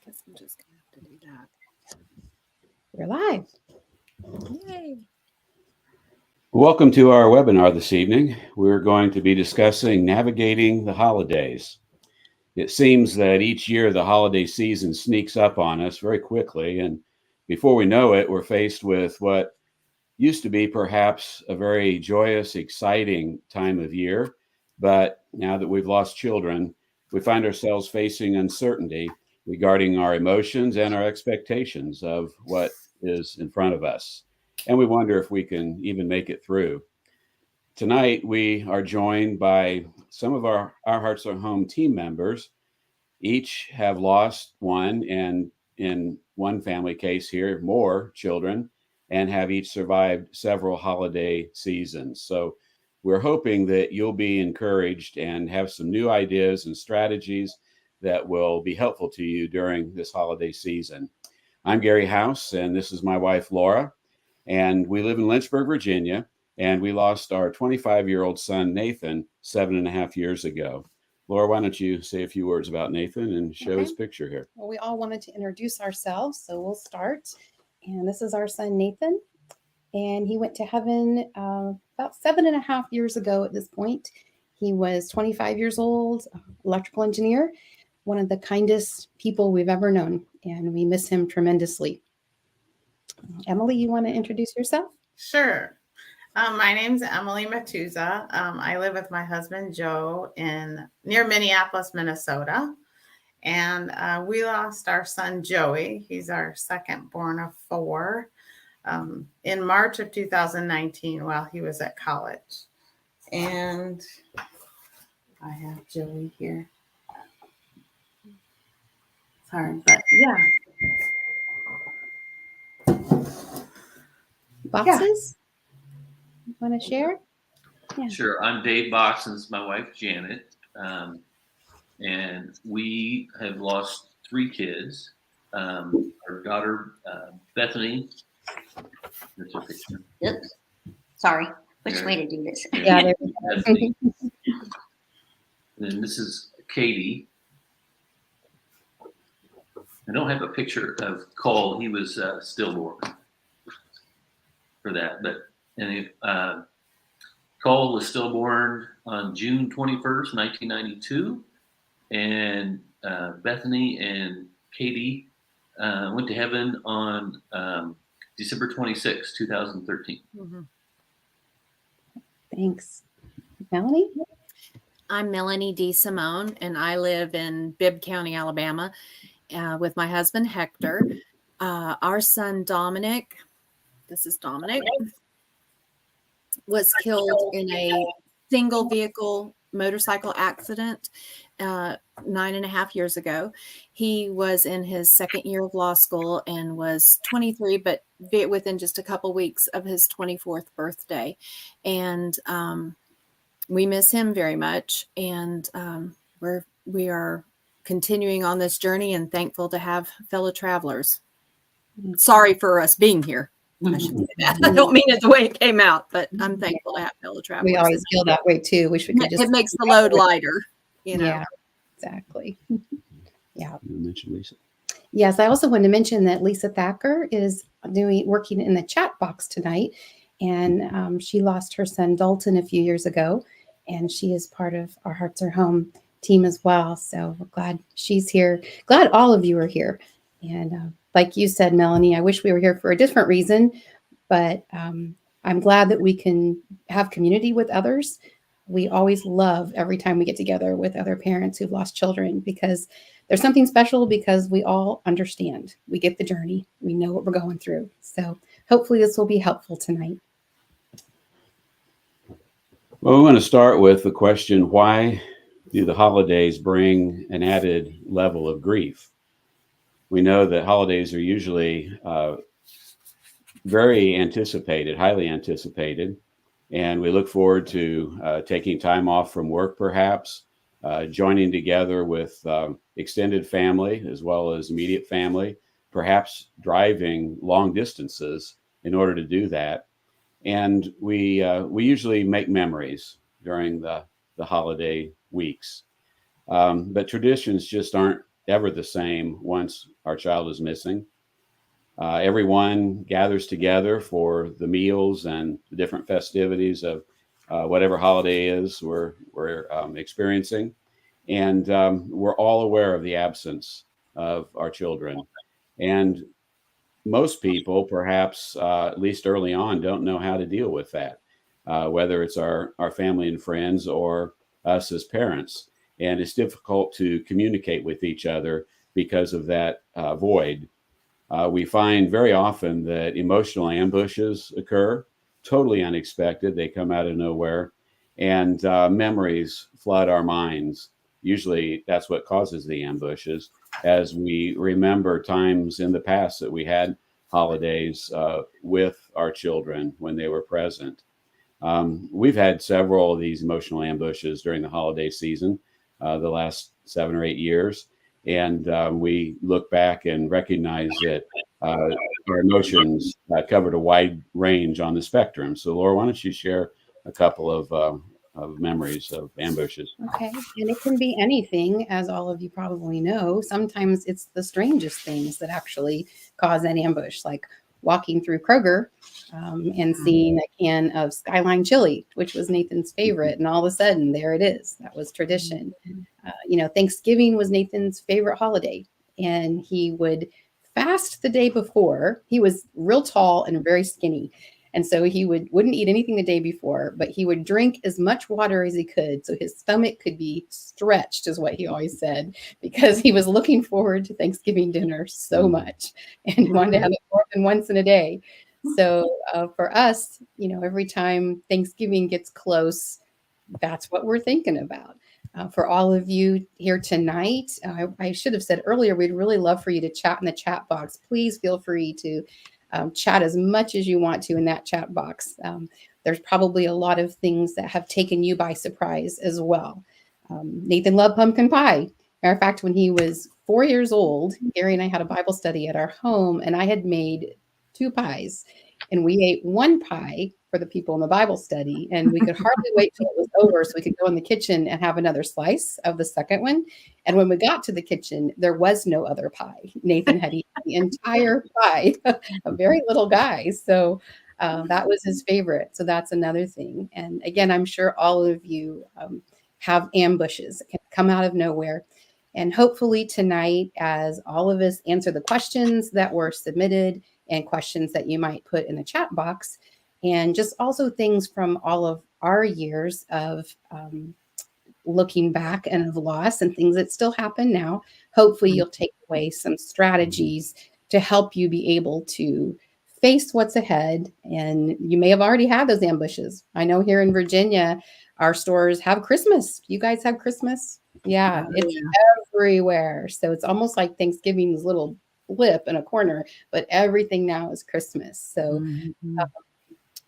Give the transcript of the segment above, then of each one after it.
Guess I'm just going to have to do that. We're live. Yay. Welcome to our webinar this evening. We're going to be discussing navigating the holidays. It seems that each year the holiday season sneaks up on us very quickly, and before we know it, we're faced with what used to be perhaps a very joyous, exciting time of year. But now that we've lost children, we find ourselves facing uncertainty regarding our emotions and our expectations of what is in front of us. And we wonder if we can even make it through. Tonight, we are joined by some of our Hearts at Home team members. Each have lost one, and in one family case here, more children, and have each survived several holiday seasons. So we're hoping that you'll be encouraged and have some new ideas and strategies that will be helpful to you during this holiday season. I'm Gary House, and this is my wife, Laura, and we live in Lynchburg, Virginia, and we lost our 25-year-old son, Nathan, 7.5 years ago. Laura, why don't you say a few words about Nathan and show his picture here? Well, we all wanted to introduce ourselves, so we'll start. And this is our son, Nathan. And he went to heaven about 7.5 years ago at this point. He was 25 years old, electrical engineer, one of the kindest people we've ever known. And we miss him tremendously. Emily, you want to introduce yourself? Sure. My name's Emily Matuza. I live with my husband, Joe, near Minneapolis, Minnesota. And we lost our son, Joey. He's our second born of 4 in March of 2019 while he was at college. And I have Joey here. Sorry, but yeah. Boxes? You want to share? Yeah. Sure. I'm Dave Box, and this is my wife, Janet. And we have lost 3 kids. Our daughter, Bethany. There's a picture. Oops. Sorry. Which way to do this? Yeah. Bethany. And this is Katie. I don't have a picture of Cole. He was stillborn for that. But Cole was stillborn on June 21st, 1992. And Bethany and Katie went to heaven on December 26, 2013. Mm-hmm. Thanks. Melanie? I'm Melanie D. Simone, and I live in Bibb County, Alabama, with my husband, Hector. Our son, Dominic, this is Dominic, was killed in a single vehicle motorcycle accident 9.5 years ago. He was in his second year of law school and was 23, but within just a couple weeks of his 24th birthday. And we miss him very much. And we are continuing on this journey and thankful to have fellow travelers. Sorry for us being here. I should say that. I don't mean it the way it came out, but I'm thankful to have fellow travelers. We always feel that way too. Wish we could just. It makes the load lighter, you know. Yeah, exactly. Yeah. You mentioned Lisa. Yes, I also wanted to mention that Lisa Thacker is working in the chat box tonight, and she lost her son Dalton a few years ago, and she is part of our Hearts Are Home team as well. So we're glad she's here. Glad all of you are here, and like you said, Melanie, I wish we were here for a different reason, but I'm glad that we can have community with others. We always love every time we get together with other parents who've lost children, because there's something special, because we all understand. We get the journey. We know what we're going through. So hopefully this will be helpful tonight. Well, we want to start with the question, why do the holidays bring an added level of grief? We know that holidays are usually very anticipated, highly anticipated, and we look forward to taking time off from work, perhaps, joining together with extended family as well as immediate family, perhaps driving long distances in order to do that. And we usually make memories during the holiday weeks. But traditions just aren't ever the same once our child is missing. Everyone gathers together for the meals and the different festivities of whatever holiday is we're experiencing. And we're all aware of the absence of our children. And most people, perhaps at least early on, don't know how to deal with that, whether it's our family and friends or us as parents. And it's difficult to communicate with each other because of that void. We find very often that emotional ambushes occur, totally unexpected. They come out of nowhere, and memories flood our minds. Usually, that's what causes the ambushes, as we remember times in the past that we had holidays with our children when they were present. We've had several of these emotional ambushes during the holiday season, the last 7 or 8 years. And we look back and recognize that our emotions covered a wide range on the spectrum. So, Laura, why don't you share a couple of memories of ambushes? Okay. And it can be anything, as all of you probably know. Sometimes it's the strangest things that actually cause an ambush, like walking through Kroger and seeing a can of Skyline chili, which was Nathan's favorite. And all of a sudden, there it is. That was tradition. Thanksgiving was Nathan's favorite holiday. And he would fast the day before. He was real tall and very skinny. And so he wouldn't eat anything the day before, but he would drink as much water as he could so his stomach could be stretched, is what he always said, because he was looking forward to Thanksgiving dinner so much and he wanted to have it more than once in a day. So for us, every time Thanksgiving gets close, that's what we're thinking about. For all of you here tonight, I should have said earlier, we'd really love for you to chat in the chat box. Please feel free to chat as much as you want to in that chat box. There's probably a lot of things that have taken you by surprise as well. Nathan loved pumpkin pie. Matter of fact, when he was 4 years old, Gary and I had a Bible study at our home, and I had made 2 pies. And we ate 1 pie for the people in the Bible study, and we could hardly wait till it was over so we could go in the kitchen and have another slice of the second one. And when we got to the kitchen, there was no other pie. Nathan had eaten the entire pie, a very little guy. So that was his favorite. So that's another thing. And again, I'm sure all of you have ambushes that can come out of nowhere. And hopefully tonight, as all of us answer the questions that were submitted and questions that you might put in the chat box, and just also things from all of our years of looking back and of loss and things that still happen now, hopefully you'll take away some strategies to help you be able to face what's ahead. And you may have already had those ambushes. I know here in Virginia, our stores have Christmas. You guys have Christmas? Yeah, it's everywhere. So it's almost like Thanksgiving's little blip in a corner, but everything now is Christmas. So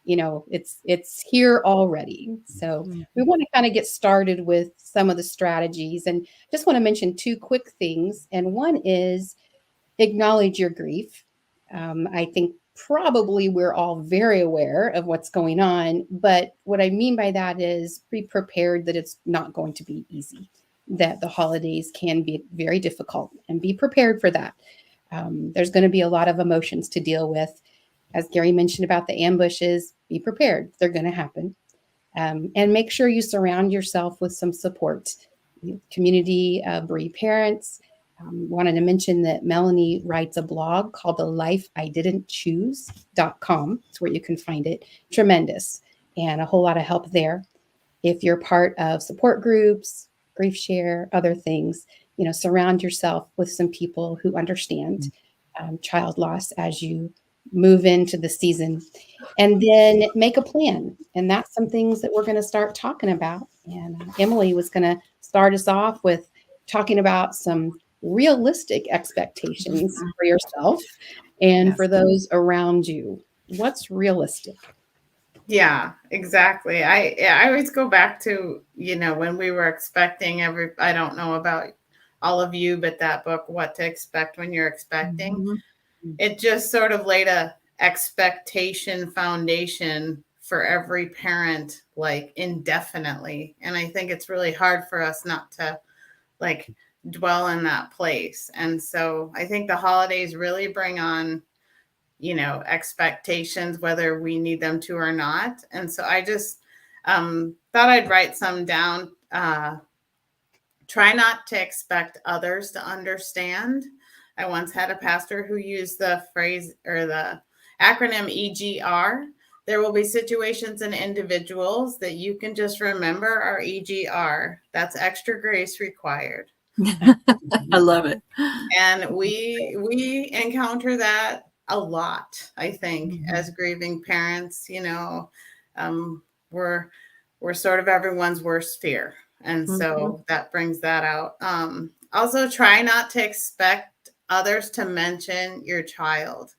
it's here already. So we want to kind of get started with some of the strategies, and just want to mention 2 quick things. And one is acknowledge your grief. I think probably we're all very aware of what's going on, but what I mean by that is be prepared that it's not going to be easy, that the holidays can be very difficult, and be prepared for that. There's going to be a lot of emotions to deal with. As Gary mentioned about the ambushes, be prepared. They're going to happen. And make sure you surround yourself with some support. Community bereaved parents. Wanted to mention that Melanie writes a blog called the lifeididn'tchoose.com. It's where you can find it. Tremendous. And a whole lot of help there. If you're part of support groups, grief share, other things, surround yourself with some people who understand child loss as you move into the season, and then make a plan. And that's some things that we're going to start talking about. And Emily was going to start us off with talking about some realistic expectations for yourself and for those around you. What's realistic? Yeah, exactly. I always go back to, when we were expecting I don't know about all of you, but that book, What to Expect When You're Expecting, it just sort of laid a expectation foundation for every parent, like indefinitely. And I think it's really hard for us not to dwell in that place. And so I think the holidays really bring on, expectations, whether we need them to or not. And so I just thought I'd write some down. Try not to expect others to understand. I once had a pastor who used the phrase or the acronym EGR. There will be situations and individuals that you can just remember are EGR. That's extra grace required. I love it. And we encounter that a lot, I think, as grieving parents. We're sort of everyone's worst fear. And so that brings that out. Also, try not to expect others to mention your child.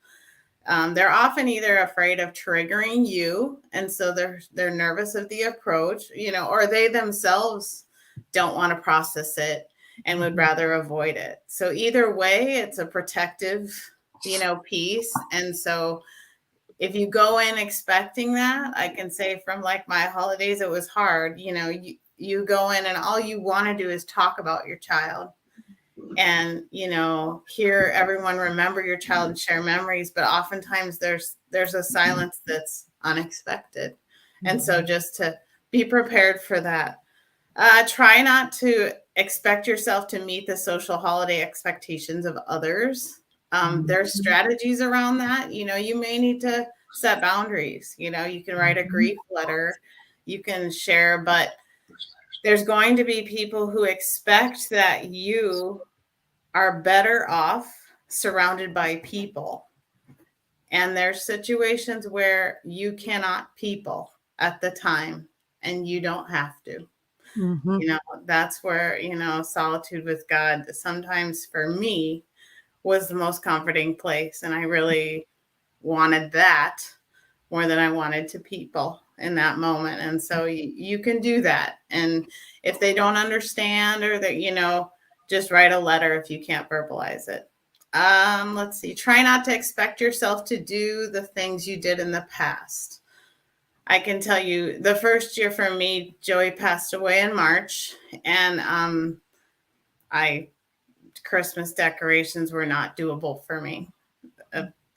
They're often either afraid of triggering you, and so they're nervous of the approach, or they themselves don't want to process it and would rather avoid it. So either way, it's a protective, piece. And so if you go in expecting that, I can say from like my holidays, it was hard. You go in and all you want to do is talk about your child and, hear everyone remember your child and share memories. But oftentimes there's a silence that's unexpected. And so just to be prepared for that. Try not to expect yourself to meet the social holiday expectations of others. There's strategies around that. You may need to set boundaries. You can write a grief letter, you can share, but there's going to be people who expect that you are better off surrounded by people. And there's situations where you cannot people at the time, and you don't have to. That's where, solitude with God sometimes for me was the most comforting place. And I really wanted that more than I wanted to people in that moment. And so you can do that. And if they don't understand or that, just write a letter if you can't verbalize it. Let's see. Try not to expect yourself to do the things you did in the past. I can tell you the first year for me, Joey passed away in March, and Christmas decorations were not doable for me.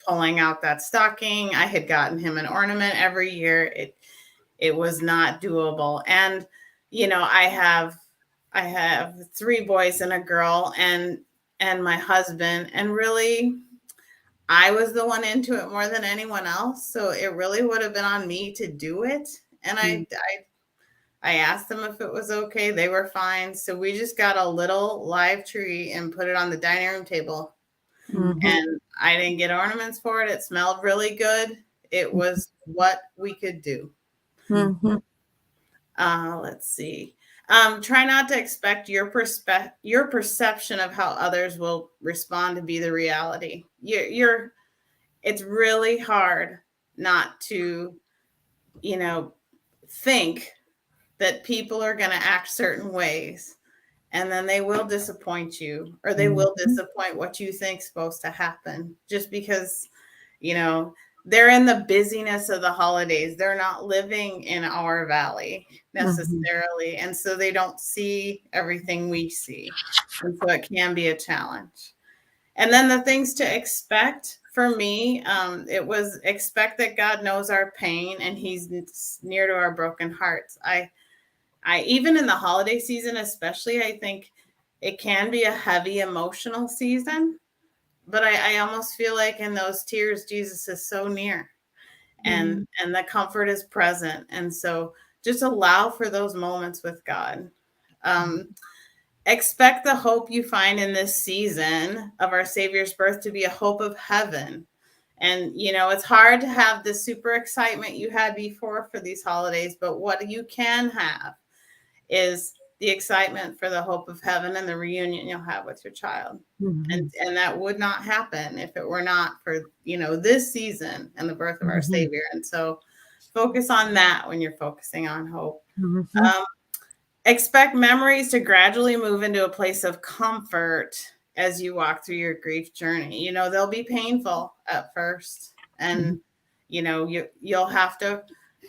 Pulling out that stocking, I had gotten him an ornament every year. It was not doable. And, I have 3 boys and a girl and my husband, and really I was the one into it more than anyone else. So it really would have been on me to do it. And I asked them if it was okay. They were fine. So we just got a little live tree and put it on the dining room table. And I didn't get ornaments for it. It smelled really good. It was what we could do. Let's see. Try not to expect your perception of how others will respond to be the reality. It's really hard not to, think that people are going to act certain ways, and then they will disappoint you, or they will disappoint what you think is supposed to happen, just because, they're in the busyness of the holidays. They're not living in our valley necessarily. And so they don't see everything we see. And so it can be a challenge. And then the things to expect for me, it was expect that God knows our pain and he's near to our broken hearts. I even in the holiday season, especially, I think it can be a heavy emotional season. But I almost feel like in those tears, Jesus is so near, and the comfort is present. And so just allow for those moments with God. Expect the hope you find in this season of our Savior's birth to be a hope of heaven. And, it's hard to have the super excitement you had before for these holidays, but what you can have is the excitement for the hope of heaven and the reunion you'll have with your child. And that would not happen if it were not for, this season and the birth of our Savior. And so focus on that when you're focusing on hope. Expect memories to gradually move into a place of comfort as you walk through your grief journey. They'll be painful at first, and, you'll have to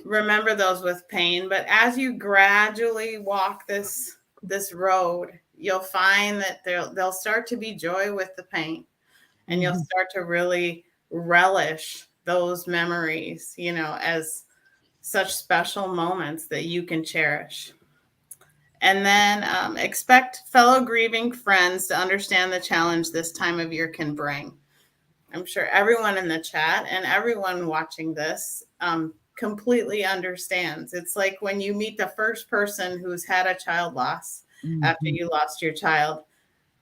remember those with pain. But as you gradually walk this road, you'll find that they'll start to be joy with the pain, and you'll start to really relish those memories, as such special moments that you can cherish. And then expect fellow grieving friends to understand the challenge this time of year can bring. I'm sure everyone in the chat and everyone watching this completely understands. It's like when you meet the first person who's had a child loss after you lost your child,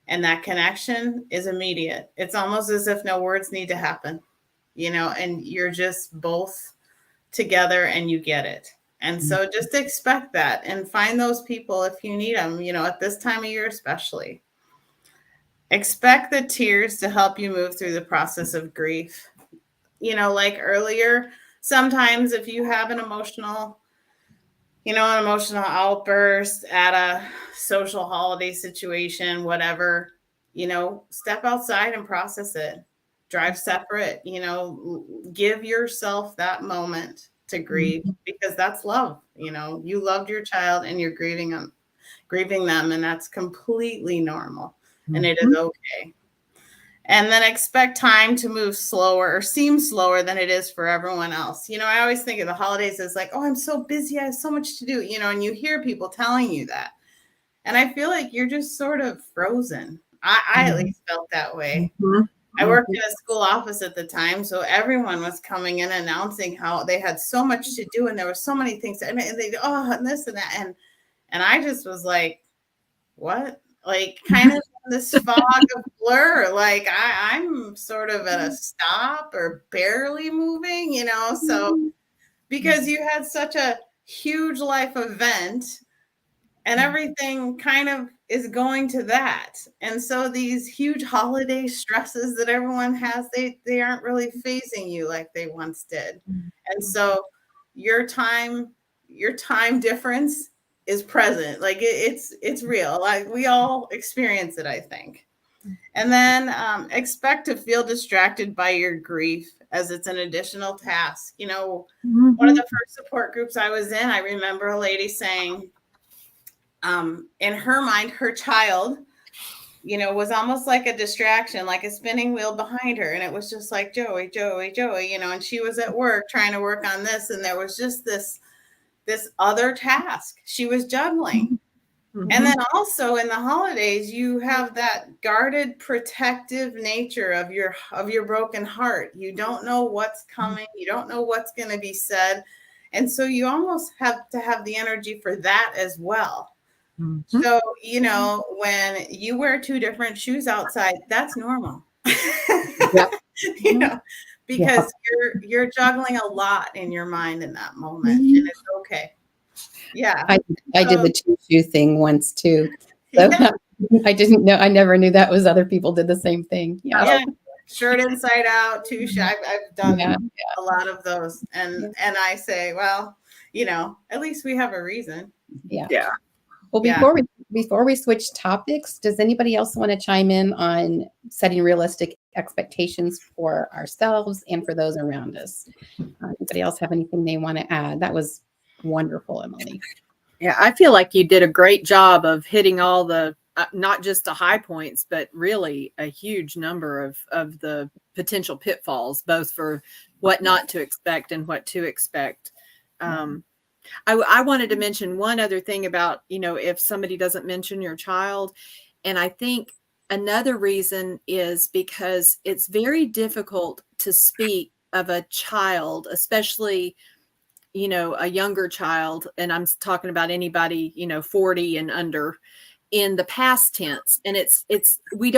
and that connection is immediate. It's almost as if no words need to happen, and you're just both together and you get it. And so just expect that and find those people if you need them, at this time of year especially. Expect the tears to help you move through the process of grief. Like earlier, sometimes if you have an emotional outburst at a social holiday situation, whatever, step outside and process it. Drive separate, give yourself that moment to grieve, because that's love. You loved your child and you're grieving them, and that's completely normal, and it is okay. And then expect time to move slower or seem slower than it is for everyone else. I always think of the holidays as like, oh, I'm so busy, I have so much to do, and you hear people telling you that. And I feel like you're just sort of frozen. I at least felt that way. I worked in a school office at the time, so everyone was coming in announcing how they had so much to do and there were so many things, and they and this and that, and I just was like, what? Like kind of this fog of blur. Like I'm sort of at a stop or barely moving, so because you had such a huge life event and everything kind of is going to that. And so these huge holiday stresses that everyone has, they aren't really phasing you like they once did. And so your time difference is present. Like it's real. Like we all experience it, I think. And then expect to feel distracted by your grief, as it's an additional task. One of the first support groups I was in, I remember a lady saying, in her mind, her child, was almost like a distraction, like a spinning wheel behind her. And it was just like, Joey, and she was at work trying to work on this. And there was just this other task she was juggling. And then also in the holidays, you have that guarded, protective nature of your broken heart. You don't know what's coming. You don't know what's going to be said. And so you almost have to have the energy for that as well. So, when you wear two different shoes outside, that's normal. Because you're juggling a lot in your mind in that moment, and it's okay. Yeah. I did the two shoe thing once too. So I didn't know. I never knew that was other people did the same thing. Yeah. Shirt inside out, two shoes. I've done a lot of those. And I say, well, at least we have a reason. Yeah. Well, before we switch topics, does anybody else want to chime in on setting realistic expectations for ourselves and for those around us? Anybody else have anything they want to add? That was wonderful, Emily. Yeah, I feel like you did a great job of hitting all the, not just the high points, but really a huge number of the potential pitfalls, both for what not to expect and what to expect. I wanted to mention one other thing about, if somebody doesn't mention your child. And I think another reason is because it's very difficult to speak of a child, especially, a younger child. And I'm talking about anybody, 40 and under, in the past tense. And we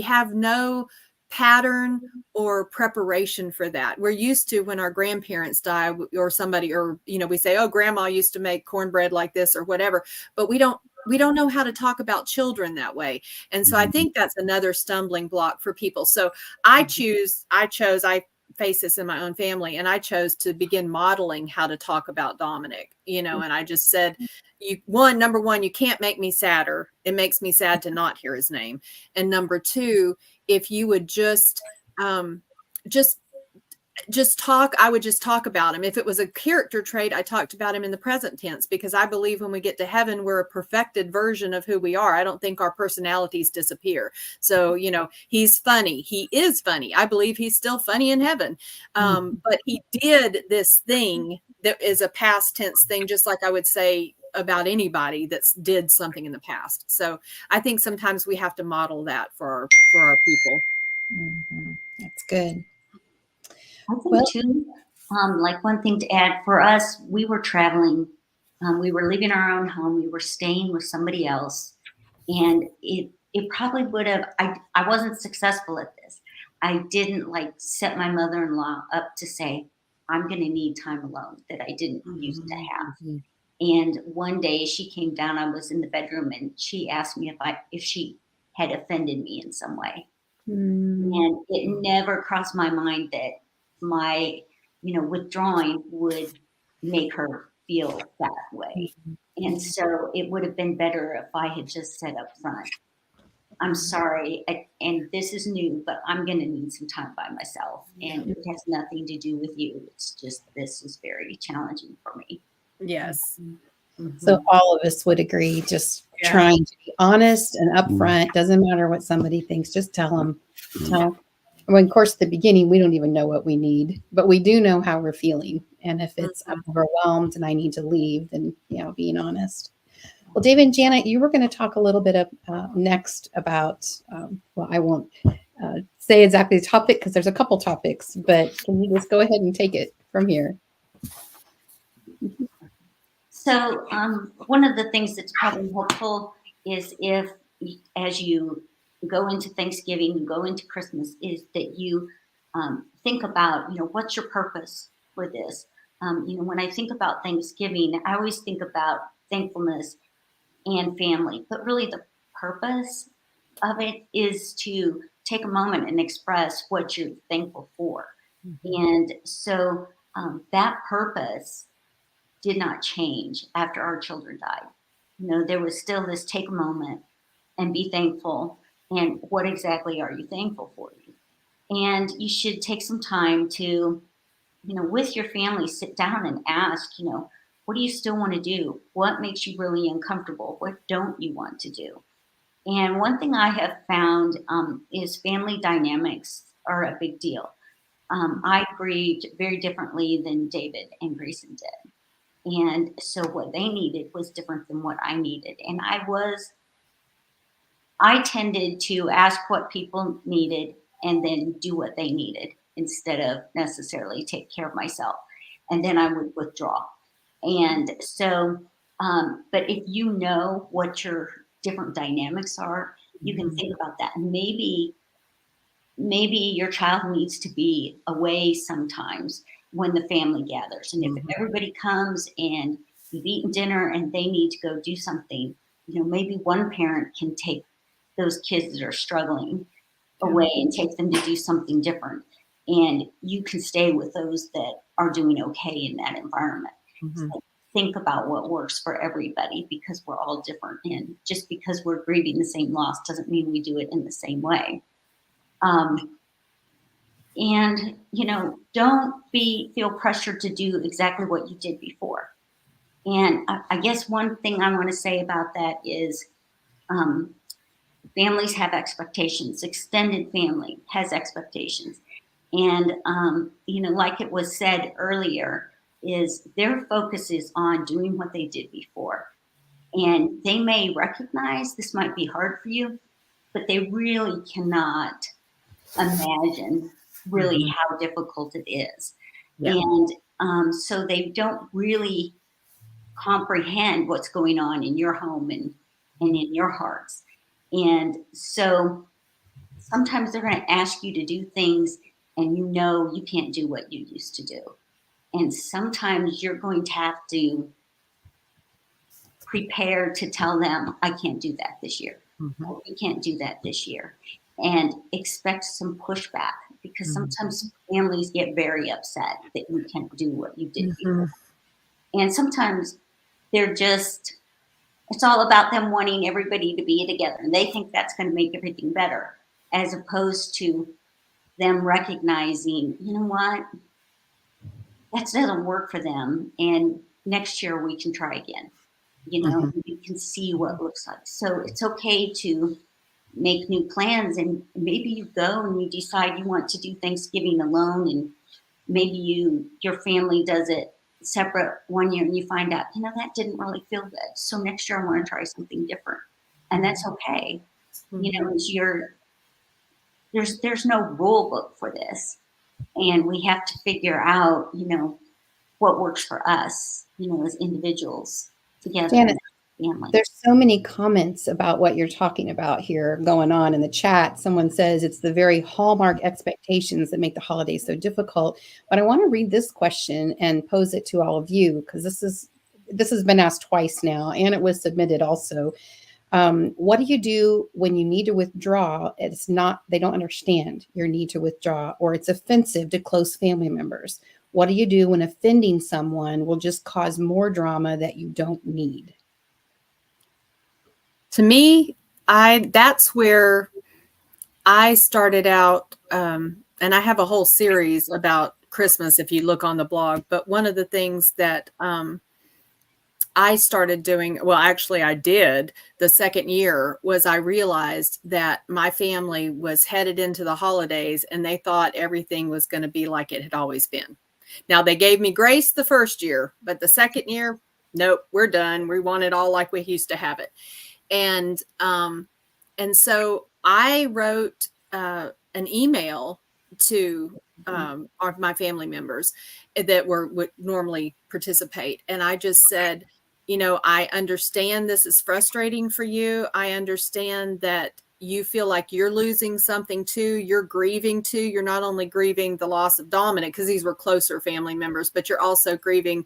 have no pattern or preparation for that. We're used to when our grandparents die or somebody, or, we say, oh, grandma used to make cornbread like this or whatever, but we don't know how to talk about children that way. And so I think that's another stumbling block for people. So I face this in my own family, and I chose to begin modeling how to talk about Dominic, and I just said, number one, you can't make me sadder. It makes me sad to not hear his name. And number two, if you would just I would just talk about him. If it was a character trait, I talked about him in the present tense, because I believe when we get to heaven, we're a perfected version of who we are. I don't think our personalities disappear. So, he's funny. He is funny. I believe he's still funny in heaven. But he did this thing that is a past tense thing, just like I would say about anybody that's did something in the past. So I think sometimes we have to model that for our people. That's good. I think Well- too, like one thing to add for us, we were traveling, we were leaving our own home, we were staying with somebody else, and it probably would have. I wasn't successful at this. I didn't like set my mother-in-law up to say I'm going to need time alone that I didn't used to have. And one day she came down. I was in the bedroom, and she asked me if she had offended me in some way. And it never crossed my mind that my, withdrawing would make her feel that way. And so it would have been better if I had just said up front, I'm sorry, and this is new, but I'm going to need some time by myself. And it has nothing to do with you. It's just this is very challenging for me. Yes. So all of us would agree, just Yeah. trying to be honest and upfront. Doesn't matter what somebody thinks, just tell them. Well, of course, at the beginning, we don't even know what we need, but we do know how we're feeling. And if it's I'm overwhelmed and I need to leave, then, being honest. Well, David and Janet, you were going to talk a little bit next about, well, I won't say exactly the topic because there's a couple topics, but can you just go ahead and take it from here? So one of the things that's probably helpful is if, as you go into Thanksgiving, you go into Christmas, is that you think about, what's your purpose for this? When I think about Thanksgiving, I always think about thankfulness and family, but really the purpose of it is to take a moment and express what you're thankful for. And so that purpose did not change after our children died. There was still this take a moment and be thankful. And what exactly are you thankful for? And you should take some time to, with your family, sit down and ask, what do you still want to do? What makes you really uncomfortable? What don't you want to do? And one thing I have found is family dynamics are a big deal. I grieved very differently than David and Grayson did. And so what they needed was different than what I needed. And I tended to ask what people needed and then do what they needed instead of necessarily take care of myself. And then I would withdraw. And so, but if you know what your different dynamics are, you can think about that. Maybe your child needs to be away sometimes when the family gathers. And if everybody comes and you've eaten dinner and they need to go do something, maybe one parent can take those kids that are struggling away and take them to do something different. And you can stay with those that are doing okay in that environment. So think about what works for everybody because we're all different. And just because we're grieving the same loss doesn't mean we do it in the same way. And, don't feel pressured to do exactly what you did before. And I guess one thing I want to say about that is families have expectations. Extended family has expectations. And, like it was said earlier, is their focus is on doing what they did before. And they may recognize this might be hard for you, but they really cannot imagine really how difficult it is. Yeah. And so they don't really comprehend what's going on in your home and in your hearts. And so sometimes they're going to ask you to do things and you can't do what you used to do. And sometimes you're going to have to prepare to tell them, I can't do that this year. You can't do that this year. And expect some pushback because sometimes families get very upset that you can't do what you did before. And sometimes it's all about them wanting everybody to be together. And they think that's going to make everything better, as opposed to them recognizing, you know what, that doesn't work for them. And next year we can try again, Mhm. and you can see what it looks like. So it's okay to make new plans, and maybe you go and you decide you want to do Thanksgiving alone, and maybe your family does it separate one year and you find out, that didn't really feel good. So next year I want to try something different. And that's okay. It's there's no rule book for this. And we have to figure out, what works for us, as individuals together Janet, and family. there's so many comments about what you're talking about here going on in the chat. Someone says it's the very hallmark expectations that make the holidays so difficult. But I want to read this question and pose it to all of you, because this has been asked twice now, and it was submitted also. What do you do when you need to withdraw? They don't understand your need to withdraw, or it's offensive to close family members. What do you do when offending someone will just cause more drama that you don't need? To me, that's where I started out, and I have a whole series about Christmas if you look on the blog. But one of the things that I started doing, well, actually I did the second year, was I realized that my family was headed into the holidays and they thought everything was going to be like it had always been. Now, they gave me grace the first year, but the second year, nope, we're done. We want it all like we used to have it. And so I wrote an email to my family members that would normally participate. And I just said, I understand this is frustrating for you. I understand that you feel like you're losing something too. You're grieving too. You're not only grieving the loss of Dominic, because these were closer family members, but you're also grieving,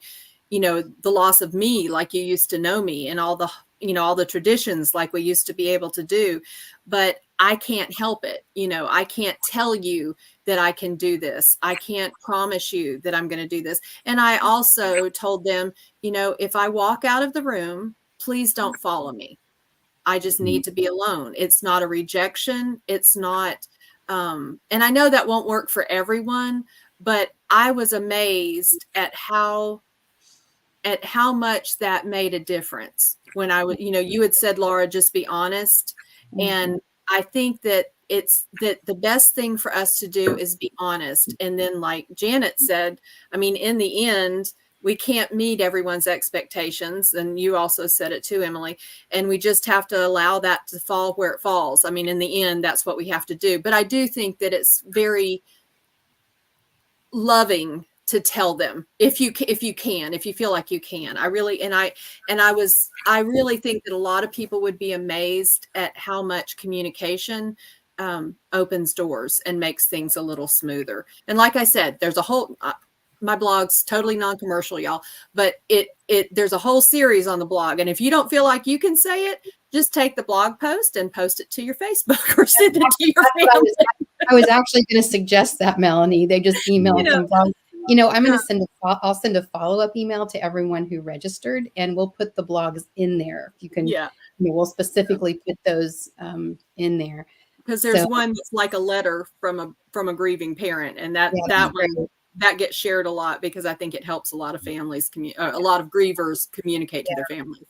the loss of me, like you used to know me, and all the traditions like we used to be able to do. But I can't help it. I can't tell you that I can do this. I can't promise you that I'm going to do this. And I also told them, if I walk out of the room, please don't follow me. I just need to be alone. It's not a rejection. It's not, and I know that won't work for everyone, but I was amazed at how much that made a difference when I would, you had said, Laura, just be honest. And I think that it's that the best thing for us to do is be honest. And then, like Janet said, I mean, in the end, we can't meet everyone's expectations. And you also said it too, Emily. And we just have to allow that to fall where it falls. I mean, in the end, that's what we have to do. But I do think that it's very loving to tell them if you feel like you can. I really think that a lot of people would be amazed at how much communication opens doors and makes things a little smoother. And like I said, there's a whole my blog's totally non-commercial, y'all, but there's a whole series on the blog. And if you don't feel like you can say it, just take the blog post and post it to your Facebook or send it to your family. I was actually going to suggest that, Melanie. They just emailed from blog. I'm going to I'll send a follow-up email to everyone who registered, and we'll put the blogs in there. If you can, we'll specifically put those in there. Because there's one that's like a letter from a grieving parent, and that gets shared a lot because I think it helps a lot of families, a lot of grievers communicate to their families.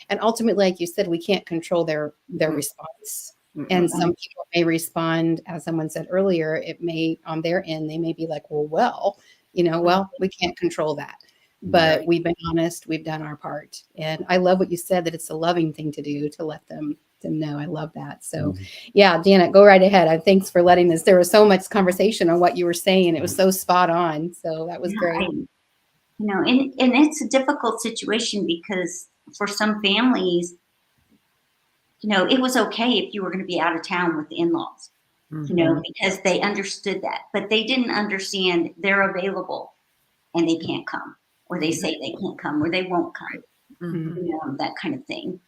And ultimately, like you said, we can't control their response. And some people may respond, as someone said earlier, it may, on their end, they may be like, well, we can't control that. But we've been honest, we've done our part. And I love what you said, that it's a loving thing to do, to let them know. I love that. So yeah, Janet, go right ahead. Thanks for letting us. There was so much conversation on what you were saying. It was so spot on. So that was great. And it's a difficult situation because for some families, it was okay if you were going to be out of town with the in-laws, because they understood that, but they didn't understand they're available and they can't come, or they say they can't come, or they won't come, that kind of thing.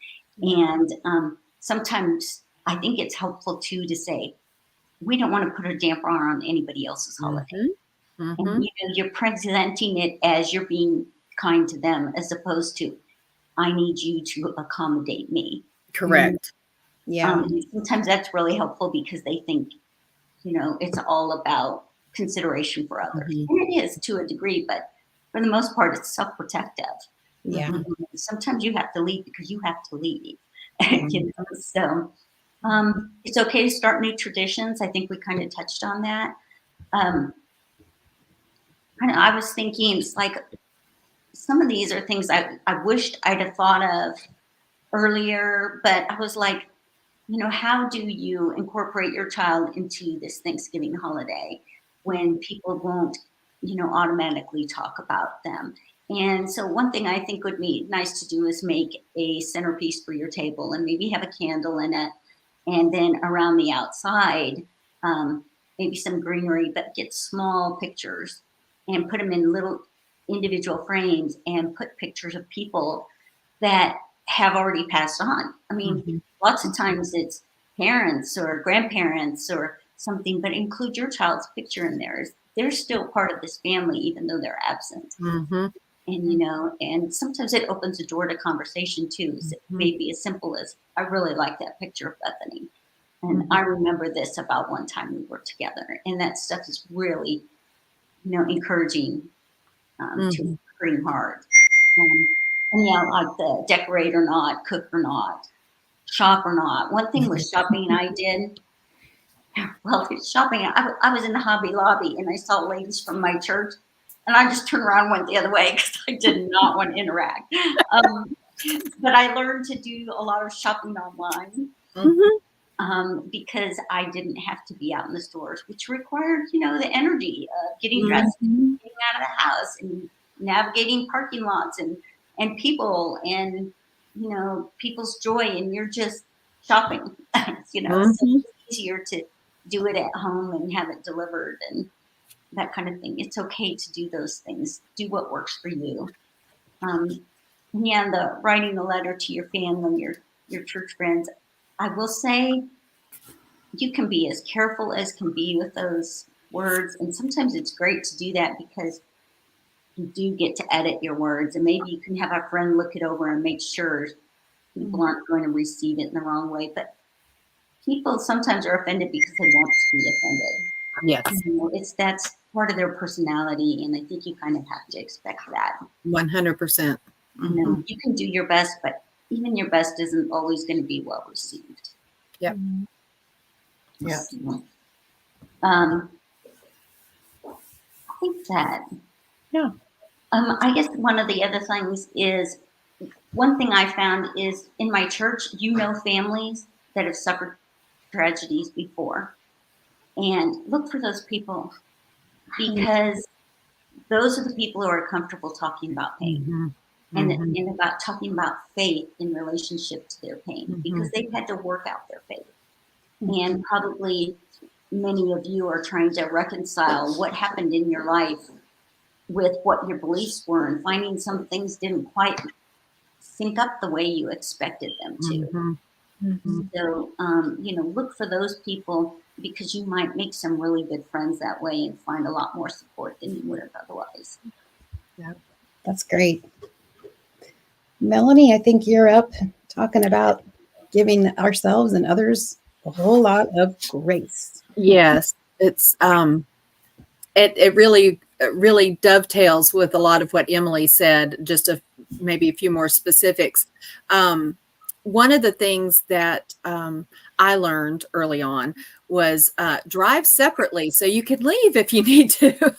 And sometimes I think it's helpful too to say, we don't want to put a damper on anybody else's holiday. And you're presenting it as you're being kind to them, as opposed to, I need you to accommodate me. Correct. Yeah. Sometimes that's really helpful because they think, it's all about consideration for others. And it is to a degree, but for the most part, it's self-protective. Yeah. Sometimes you have to leave because you have to leave. You know? So it's okay to start new traditions. I think we kind of touched on that. I was thinking, it's like some of these are things I wished I'd have thought of earlier, but I was like, how do you incorporate your child into this Thanksgiving holiday when people won't, automatically talk about them? And so one thing I think would be nice to do is make a centerpiece for your table and maybe have a candle in it. And then around the outside, maybe some greenery, but get small pictures and put them in little individual frames and put pictures of people that have already passed on. I mean, lots of times it's parents or grandparents or something, but include your child's picture in there. They're still part of this family, even though they're absent. And, and sometimes it opens the door to conversation too. So it may be as simple as, I really like that picture of Bethany. And I remember this about one time we were together. And that stuff is really, encouraging to pretty hard. And like the decorate or not, cook or not, shop or not. One thing with shopping I did, shopping, I was in the Hobby Lobby and I saw ladies from my church and I just turned around and went the other way because I did not want to interact. But I learned to do a lot of shopping online because I didn't have to be out in the stores, which required, the energy of getting dressed and getting out of the house and navigating parking lots and people and, people's joy, and you're just shopping, so it's easier to do it at home and have it delivered and that kind of thing. It's okay to do those things. Do what works for you. The writing the letter to your family, your church friends, I will say you can be as careful as can be with those words. And sometimes it's great to do that because you do get to edit your words, and maybe you can have a friend look it over and make sure people aren't going to receive it in the wrong way. But people sometimes are offended because they want to be offended. Yes. That's part of their personality, and I think you kind of have to expect that. 100%. You can do your best, but even your best isn't always going to be well received. Yep. Yeah. I think that. Yeah. I guess one of the other things is, one thing I found is in my church, families that have suffered tragedies before, and look for those people because those are the people who are comfortable talking about pain and about talking about faith in relationship to their pain because they've had to work out their faith. And probably many of you are trying to reconcile what happened in your life with what your beliefs were and finding some things didn't quite sync up the way you expected them to. So, look for those people because you might make some really good friends that way and find a lot more support than you would have otherwise. Yeah, that's great. Melanie, I think you're up talking about giving ourselves and others a whole lot of grace. Yes, it's it really dovetails with a lot of what Emily said. Just maybe a few more specifics. One of the things that I learned early on was drive separately so you can leave if you need to.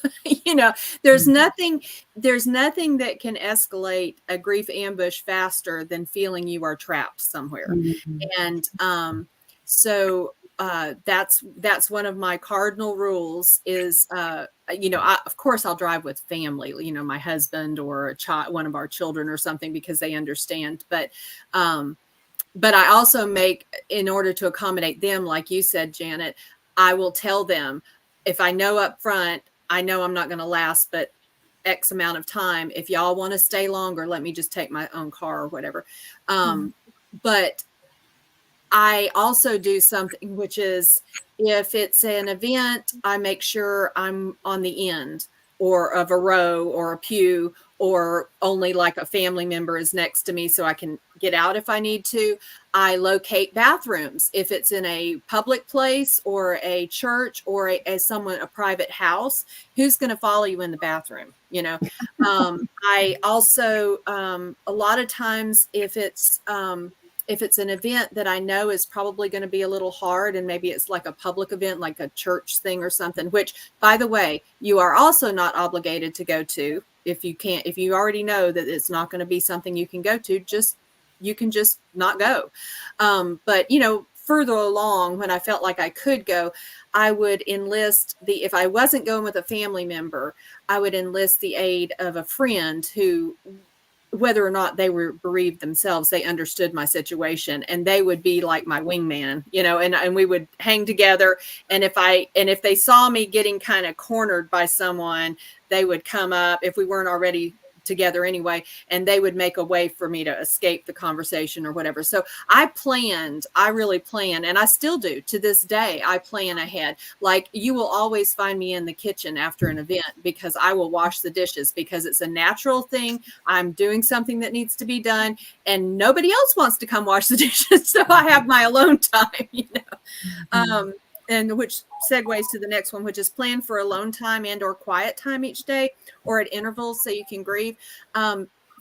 There's nothing that can escalate a grief ambush faster than feeling you are trapped somewhere. And so that's one of my cardinal rules is, of course I'll drive with family, my husband or a child, one of our children or something, because they understand. But I also make, in order to accommodate them, like you said, Janet, I will tell them if I know up front, I know I'm not going to last, but X amount of time. If y'all want to stay longer, let me just take my own car or whatever. But I also do something, which is if it's an event, I make sure I'm on the end or of a row or a pew or only like a family member is next to me so I can get out if I need to. I locate bathrooms. If it's in a public place or a church or a private house, who's going to follow you in the bathroom? I also, a lot of times if it's an event that I know is probably going to be a little hard, and maybe it's like a public event, like a church thing or something, which, by the way, you are also not obligated to go to. If you already know that it's not going to be something you can go to, you can just not go. But further along, when I felt like I could go, I would enlist if I wasn't going with a family member, I would enlist the aid of a friend who, whether or not they were bereaved themselves, they understood my situation, and they would be like my wingman, and we would hang together. And if they saw me getting kind of cornered by someone, they would come up, if we weren't already together anyway, and they would make a way for me to escape the conversation or whatever. So I really planned, and I still do to this day. I plan ahead. Like, you will always find me in the kitchen after an event, because I will wash the dishes, because it's a natural thing. I'm doing something that needs to be done, and nobody else wants to come wash the dishes. So I have my alone time, and which segues to the next one, which is plan for alone time and or quiet time each day, or at intervals, so you can grieve.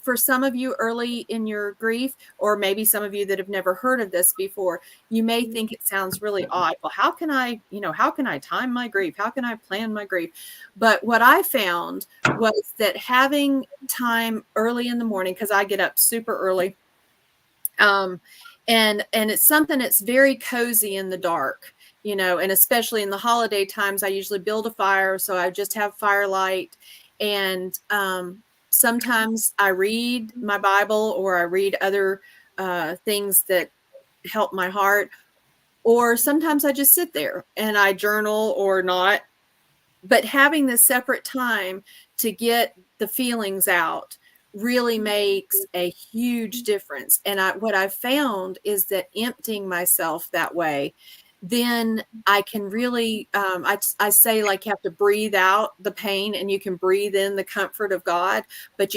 For some of you early in your grief, or maybe some of you that have never heard of this before, you may think it sounds really odd. Well, how can I time my grief? How can I plan my grief? But what I found was that having time early in the morning, because I get up super early, and it's something that's very cozy in the dark, and especially in the holiday times, I usually build a fire. So I just have firelight, and sometimes I read my Bible, or I read other things that help my heart, or sometimes I just sit there and I journal or not. But having this separate time to get the feelings out really makes a huge difference. And what I've found is that emptying myself that way, then I can really, I say, like, you have to breathe out the pain and you can breathe in the comfort of God. But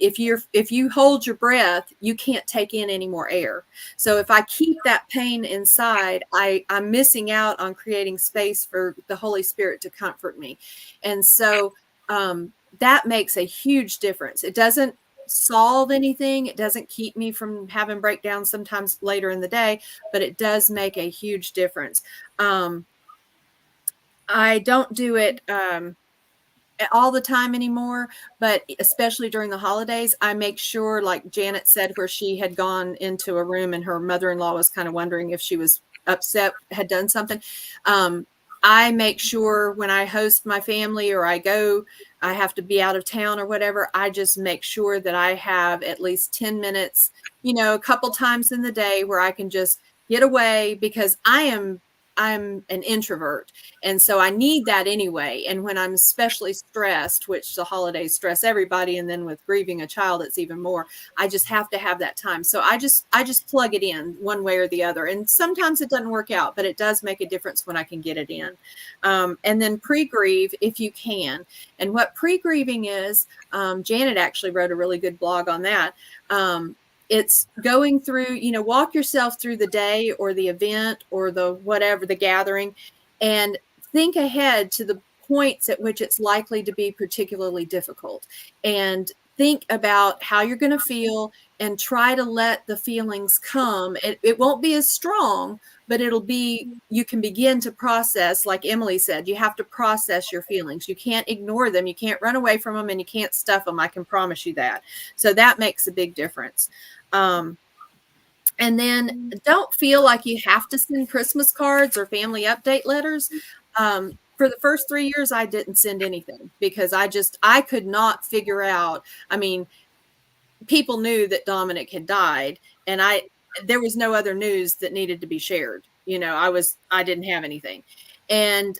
if you hold your breath, you can't take in any more air. So if I keep that pain inside, I'm missing out on creating space for the Holy Spirit to comfort me. And so that makes a huge difference. It doesn't solve anything. It doesn't keep me from having breakdowns sometimes later in the day, but it does make a huge difference. I don't do it all the time anymore, but especially during the holidays, I make sure, like Janet said, where she had gone into a room and her mother-in-law was kind of wondering if she was upset, had done something. I make sure when I host my family, or I have to be out of town or whatever, I just make sure that I have at least 10 minutes, a couple times in the day, where I can just get away, because I'm an introvert. And so I need that anyway. And when I'm especially stressed, which the holidays stress everybody, and then with grieving a child, it's even more, I just have to have that time. So I just plug it in one way or the other. And sometimes it doesn't work out, but it does make a difference when I can get it in. And then pre-grieve if you can. And what pre-grieving is, Janet actually wrote a really good blog on that. It's going through, walk yourself through the day or the event or the gathering, and think ahead to the points at which it's likely to be particularly difficult, and think about how you're going to feel, and try to let the feelings come. It won't be as strong, but you can begin to process. Like Emily said, you have to process your feelings. You can't ignore them. You can't run away from them, and you can't stuff them. I can promise you that. So that makes a big difference. And then don't feel like you have to send Christmas cards or family update letters. For the first 3 years, I didn't send anything, because I could not figure out. I mean, people knew that Dominic had died, and there was no other news that needed to be shared. I didn't have anything. And,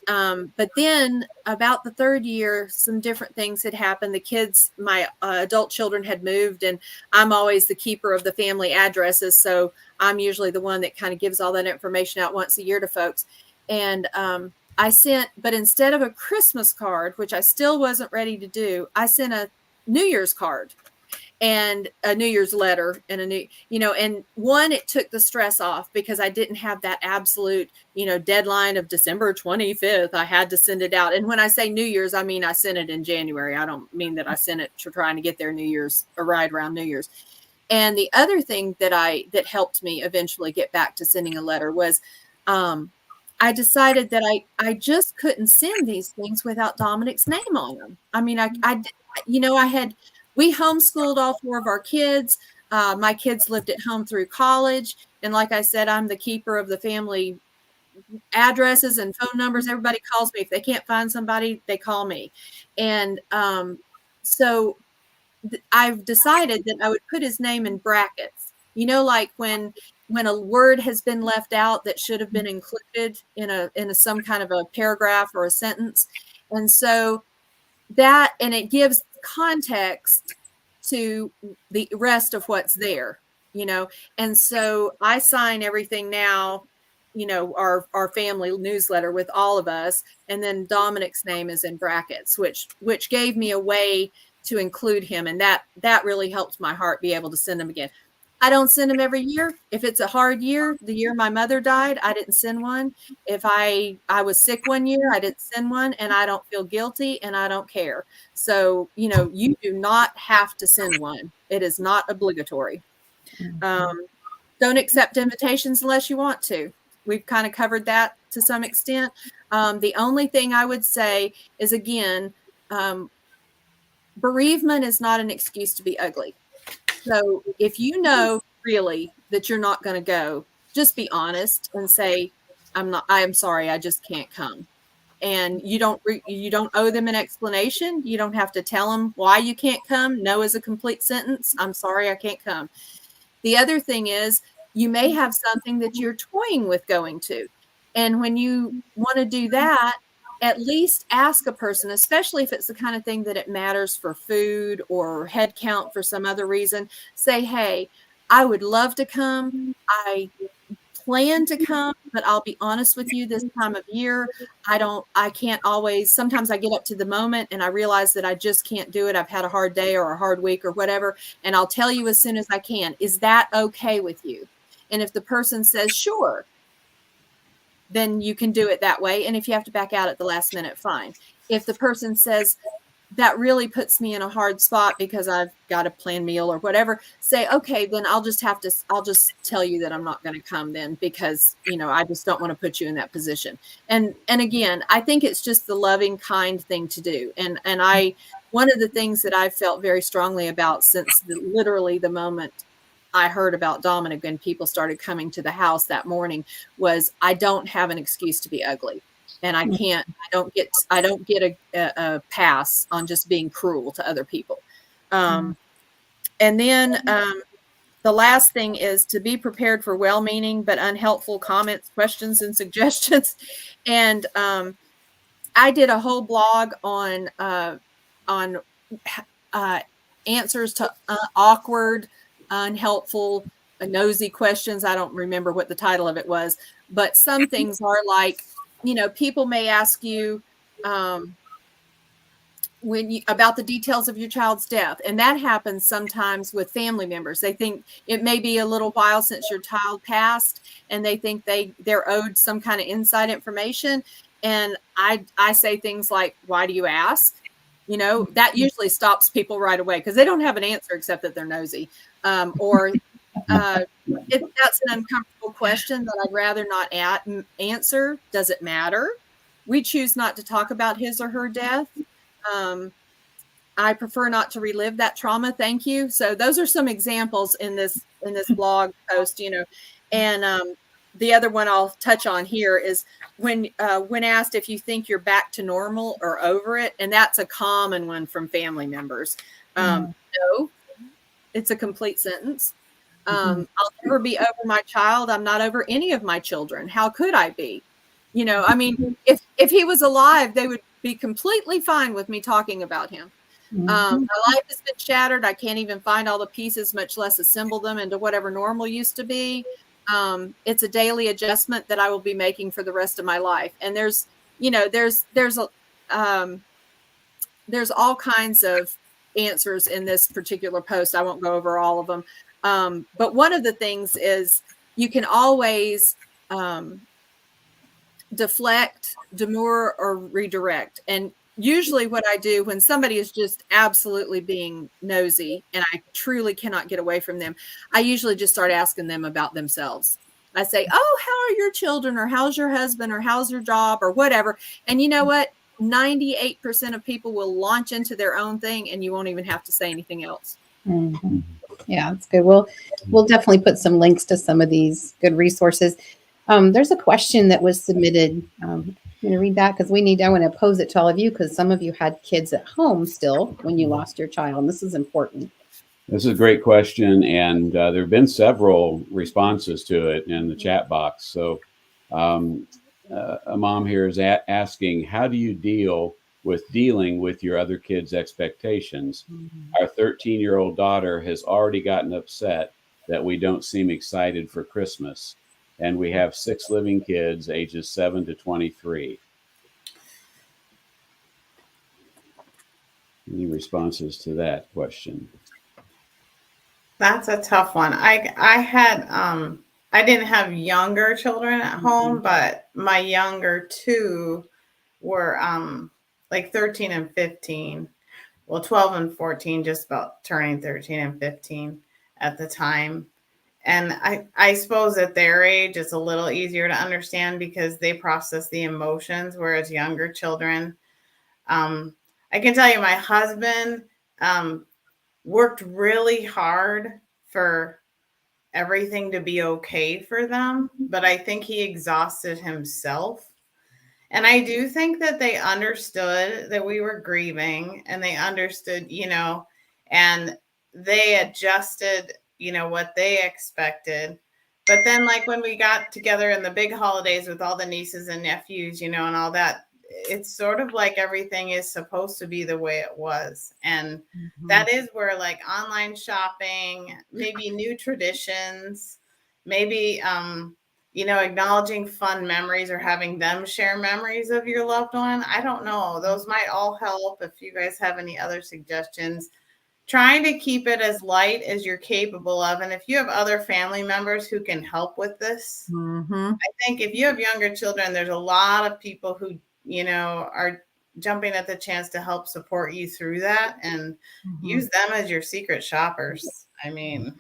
but then about the third year, some different things had happened. The kids, my adult children, had moved, and I'm always the keeper of the family addresses. So I'm usually the one that kind of gives all that information out once a year to folks. And, but instead of a Christmas card, which I still wasn't ready to do, I sent New Year's card and a New Year's letter and a new, and one, it took the stress off because I didn't have that absolute, deadline of December 25th. I had to send it out. And when I say New Year's, I mean, I sent it in January. I don't mean that I sent it to trying to get there New Year's or right around New Year's. And the other thing that helped me eventually get back to sending a letter was, I decided that I just couldn't send these things without Dominic's name on them. I mean, we homeschooled all 4 of our kids. My kids lived at home through college. And like I said, I'm the keeper of the family addresses and phone numbers. Everybody calls me. If they can't find somebody, they call me. And so I've decided that I would put his name in brackets, like when a word has been left out that should have been included in some kind of a paragraph or a sentence. And so and it gives context to the rest of what's there, and so I sign everything now, our family newsletter with all of us, and then Dominic's name is in brackets, which gave me a way to include him, and that really helped my heart be able to send him again. I don't send them every year. If it's a hard year, the year my mother died, I didn't send one. If I was sick one year, I didn't send one, and I don't feel guilty and I don't care. So, you do not have to send one. It is not obligatory. Don't accept invitations unless you want to. We've kind of covered that to some extent. The only thing I would say is, again, bereavement is not an excuse to be ugly. So if you know really that you're not going to go, just be honest and say, I am sorry, I just can't come. And you don't owe them an explanation. You don't have to tell them why you can't come. No is a complete sentence. I'm sorry, I can't come. The other thing is, you may have something that you're toying with going to. And when you want to do that, at least ask a person, especially if it's the kind of thing that it matters for food or head count for some other reason. Say, hey, I would love to come. I plan to come, but I'll be honest with you, this time of year, I can't always, sometimes I get up to the moment and I realize that I just can't do it. I've had a hard day or a hard week or whatever. And I'll tell you as soon as I can. Is that okay with you? And if the person says, sure, then you can do it that way. And if you have to back out at the last minute, fine. If the person says, that really puts me in a hard spot because I've got a planned meal or whatever, say, okay, then I'll just tell you that I'm not going to come then, because, I just don't want to put you in that position. And again, I think it's just the loving, kind thing to do. And one of the things that I've felt very strongly about since literally the moment I heard about Dominic and people started coming to the house that morning was, I don't have an excuse to be ugly. And I don't get a pass on just being cruel to other people. And then the last thing is to be prepared for well-meaning but unhelpful comments, questions, and suggestions. And I did a whole blog on answers to awkward, unhelpful, nosy questions. I don't remember what the title of it was, but some things are like, people may ask you about the details of your child's death. And that happens sometimes with family members. They think it may be a little while since your child passed, and they think they're owed some kind of inside information. And I say things like, why do you ask? That usually stops people right away because they don't have an answer except that they're nosy. If that's an uncomfortable question that I'd rather not answer, does it matter? We choose not to talk about his or her death. I prefer not to relive that trauma. Thank you. So those are some examples in this blog post, and the other one I'll touch on here is when asked if you think you're back to normal or over it, and that's a common one from family members. No, it's a complete sentence. I'll never be over my child. I'm not over any of my children. How could I be? If he was alive, they would be completely fine with me talking about him. My life has been shattered. I can't even find all the pieces, much less assemble them into whatever normal used to be. It's a daily adjustment that I will be making for the rest of my life. And there's all kinds of answers in this particular post. I won't go over all of them. But one of the things is you can always deflect, demur, or redirect. And usually what I do when somebody is just absolutely being nosy and I truly cannot get away from them, I usually just start asking them about themselves. I say, oh, how are your children? Or how's your husband? Or how's your job? Or whatever. And you know what? 98% of people will launch into their own thing and you won't even have to say anything else. Mhm. Yeah, that's good. We'll definitely put some links to some of these good resources. There's a question that was submitted. I'm going to read that because I want to pose it to all of you because some of you had kids at home still when you lost your child. And this is important. This is a great question, and there have been several responses to it in the chat box. So a mom here is asking, how do you dealing with your other kids' expectations? Our 13-year-old daughter has already gotten upset that we don't seem excited for Christmas. And we have 6 living kids, ages 7 to 23. Any responses to that question? That's a tough one. I didn't have younger children at home, but my younger two were like 13 and 15. Well, 12 and 14, just about turning 13 and 15 at the time. And I suppose at their age, it's a little easier to understand because they process the emotions, whereas younger children, I can tell you my husband worked really hard for everything to be okay for them, but I think he exhausted himself. And I do think that they understood that we were grieving and they understood, and they adjusted, what they expected. But then, like when we got together in the big holidays with all the nieces and nephews, and all that, it's sort of like everything is supposed to be the way it was. And that is where like online shopping, maybe new traditions, maybe, acknowledging fun memories or having them share memories of your loved one. I don't know. Those might all help. If you guys have any other suggestions, trying to keep it as light as you're capable of. And if you have other family members who can help with this, I think if you have younger children, there's a lot of people who, are jumping at the chance to help support you through that and use them as your secret shoppers. I mean,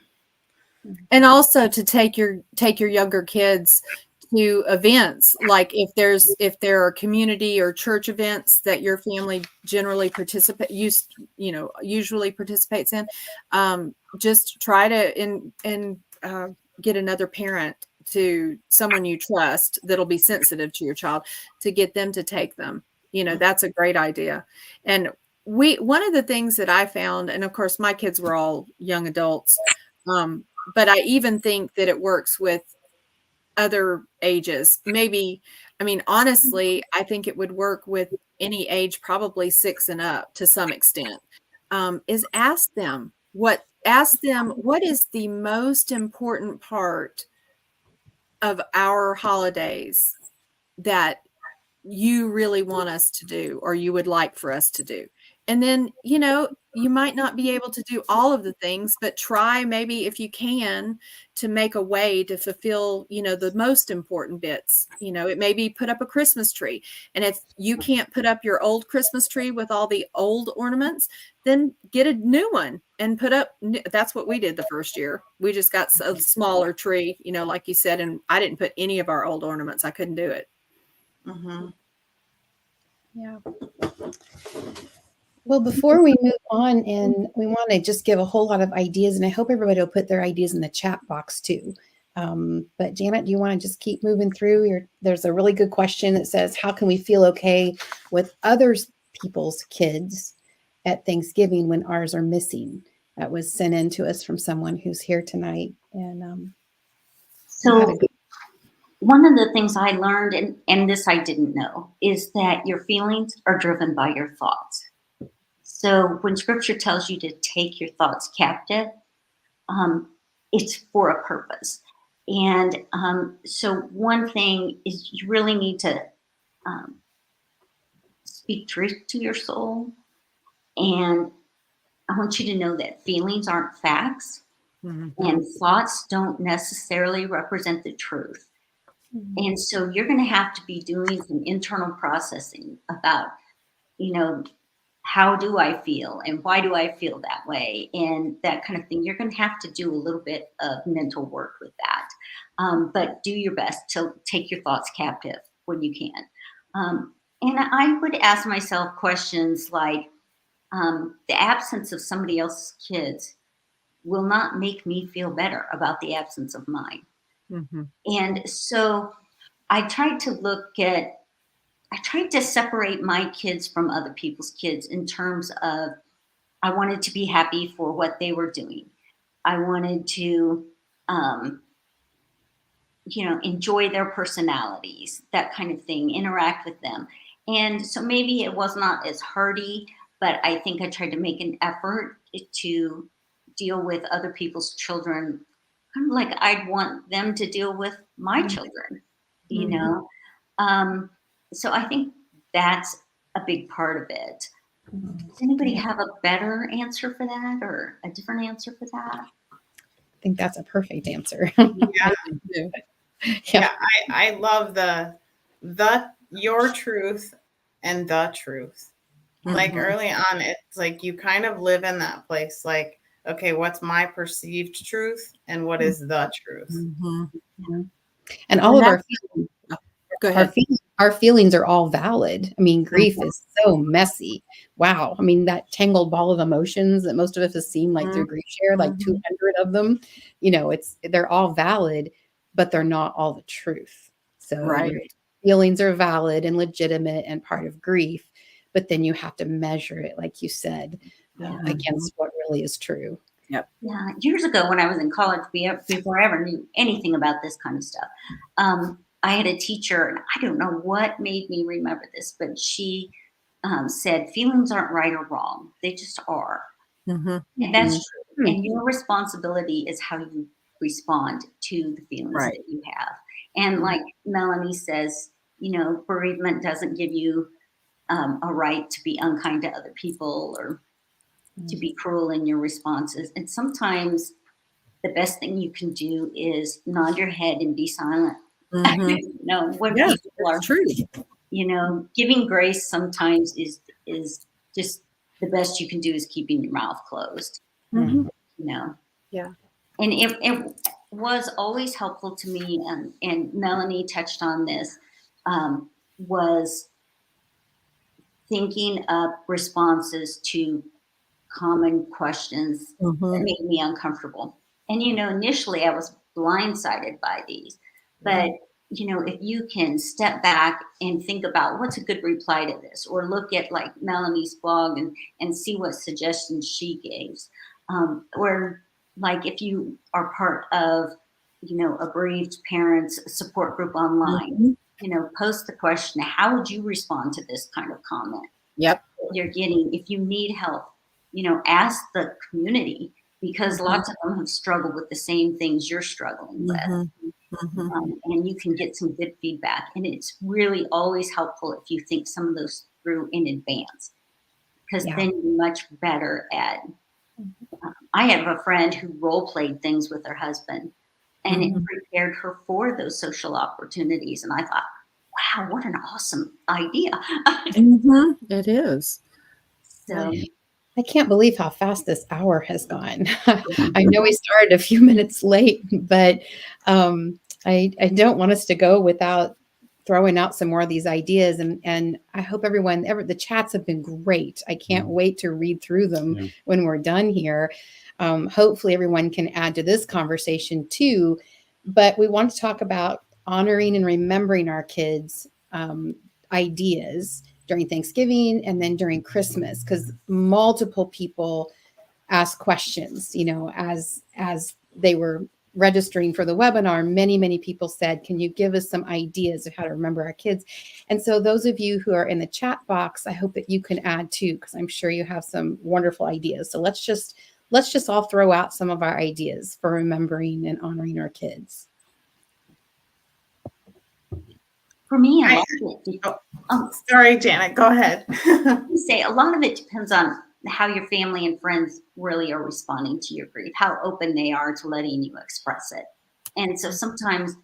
and also to take your younger kids to events, like if there are community or church events that your family generally usually participates in, just try to get another parent, to someone you trust that'll be sensitive to your child, to get them to take them. That's a great idea. And one of the things that I found, and of course my kids were all young adults, but I even think that it works with other ages. Maybe, honestly, I think it would work with any age, probably 6 and up to some extent, is ask them what is the most important part of our holidays that you really want us to do or you would like for us to do. And then, you might not be able to do all of the things, but try maybe if you can to make a way to fulfill, the most important bits. It may be put up a Christmas tree. And if you can't put up your old Christmas tree with all the old ornaments, then get a new one and put up. That's what we did the first year. We just got a smaller tree, like you said, and I didn't put any of our old ornaments. I couldn't do it. Yeah. Well, before we move on, and we want to just give a whole lot of ideas, and I hope everybody will put their ideas in the chat box too. But Janet, do you want to just keep moving through? There's a really good question that says, how can we feel okay with other people's kids at Thanksgiving when ours are missing? That was sent in to us from someone who's here tonight. And so one of the things I learned, and this I didn't know, is that your feelings are driven by your thoughts. So when scripture tells you to take your thoughts captive, it's for a purpose. And so one thing is you really need to speak truth to your soul and I want you to know that feelings aren't facts Mhm. and thoughts don't necessarily represent the truth. And so you're going to have to be doing some internal processing about, you know, how do I feel and why do I feel that way and that kind of thing. You're going to have to do a little bit of mental work with that. But do your best to take your thoughts captive when you can. And I would ask myself questions like, the absence of somebody else's kids will not make me feel better about the absence of mine. Mhm. And so I tried to look at, I tried to separate my kids from other people's kids in terms of I wanted to be happy for what they were doing. I wanted to, um, enjoy their personalities, that kind of thing, interact with them. And so maybe it was not as hearty, but I think I tried to make an effort to deal with other people's children, kind of like I'd want them to deal with my children, you Mhm. know? Um, so I think that's a big part of it. Does anybody Yeah, have a better answer for that or a different answer for that? I think that's a perfect answer. Yeah, Yeah. yeah. I love the your truth and the truth. Like Mhm. early on, it's like you kind of live in that place. Like, okay, what's my perceived truth and what is the truth? Mhm. Yeah. And all And of our that's go our ahead. our feelings are all valid. I mean, grief Mhm. is so messy. Wow. I mean, that tangled ball of emotions that most of us have seen, like through grief share, like Mhm. 200 of them, they're all valid, but they're not all the truth. So Right. your feelings are valid and legitimate and part of grief, but then you have to measure it, like you said, Yeah. against what really is true. Yep. Yeah, years ago when I was in college, before I ever knew anything about this kind of stuff, I had a teacher, and I don't know what made me remember this, but she said, feelings aren't right or wrong, they just are. Mhm. And that's Mhm. true. And your responsibility is how you respond to the feelings Right. that you have. And like Melanie says, bereavement doesn't give you a right to be unkind to other people or to be cruel in your responses. And sometimes the best thing you can do is nod your head and be silent. Mhm. When Yes, people are, it's true. giving grace sometimes is just the best you can do is keeping your mouth closed. Mhm. You know, Yeah. and it was always helpful to me, and Melanie touched on this, was thinking up responses to common questions that Mhm. made me uncomfortable. And, initially I was blindsided by these, but, if you can step back and think about what's a good reply to this, or look at like Melanie's blog and see what suggestions she gave, or like if you are part of, a bereaved parents support group online, Mhm. post the question, how would you respond to this kind of comment Yep. you're getting? If you need help, ask the community, because Mhm. lots of them have struggled with the same things you're struggling with. Mhm. Mhm. And you can get some good feedback. And it's really always helpful if you think some of those through in advance, because Yeah. then you're much better at. I have a friend who role played things with her husband, and it Mhm. prepared her for those social opportunities. And I thought, wow, what an awesome idea. Mhm. It is. So, I can't believe how fast this hour has gone. I know we started a few minutes late, but I don't want us to go without throwing out some more of these ideas. And I hope the chats have been great. I can't wait to read through them Yeah. when we're done here. Hopefully, everyone can add to this conversation too. But we want to talk about honoring and remembering our kids' ideas during Thanksgiving and then during Christmas, because multiple people ask questions, as they were registering for the webinar. Many people said, can you give us some ideas of how to remember our kids? And so those of you who are in the chat box, I hope that you can add too, because I'm sure you have some wonderful ideas. So let's just all throw out some of our ideas for remembering and honoring our kids. for me, a I- lot of it, Sorry, Janet, go ahead. say a lot of it depends on how your family and friends really are responding to your grief, how open they are to letting you express it. And so sometimes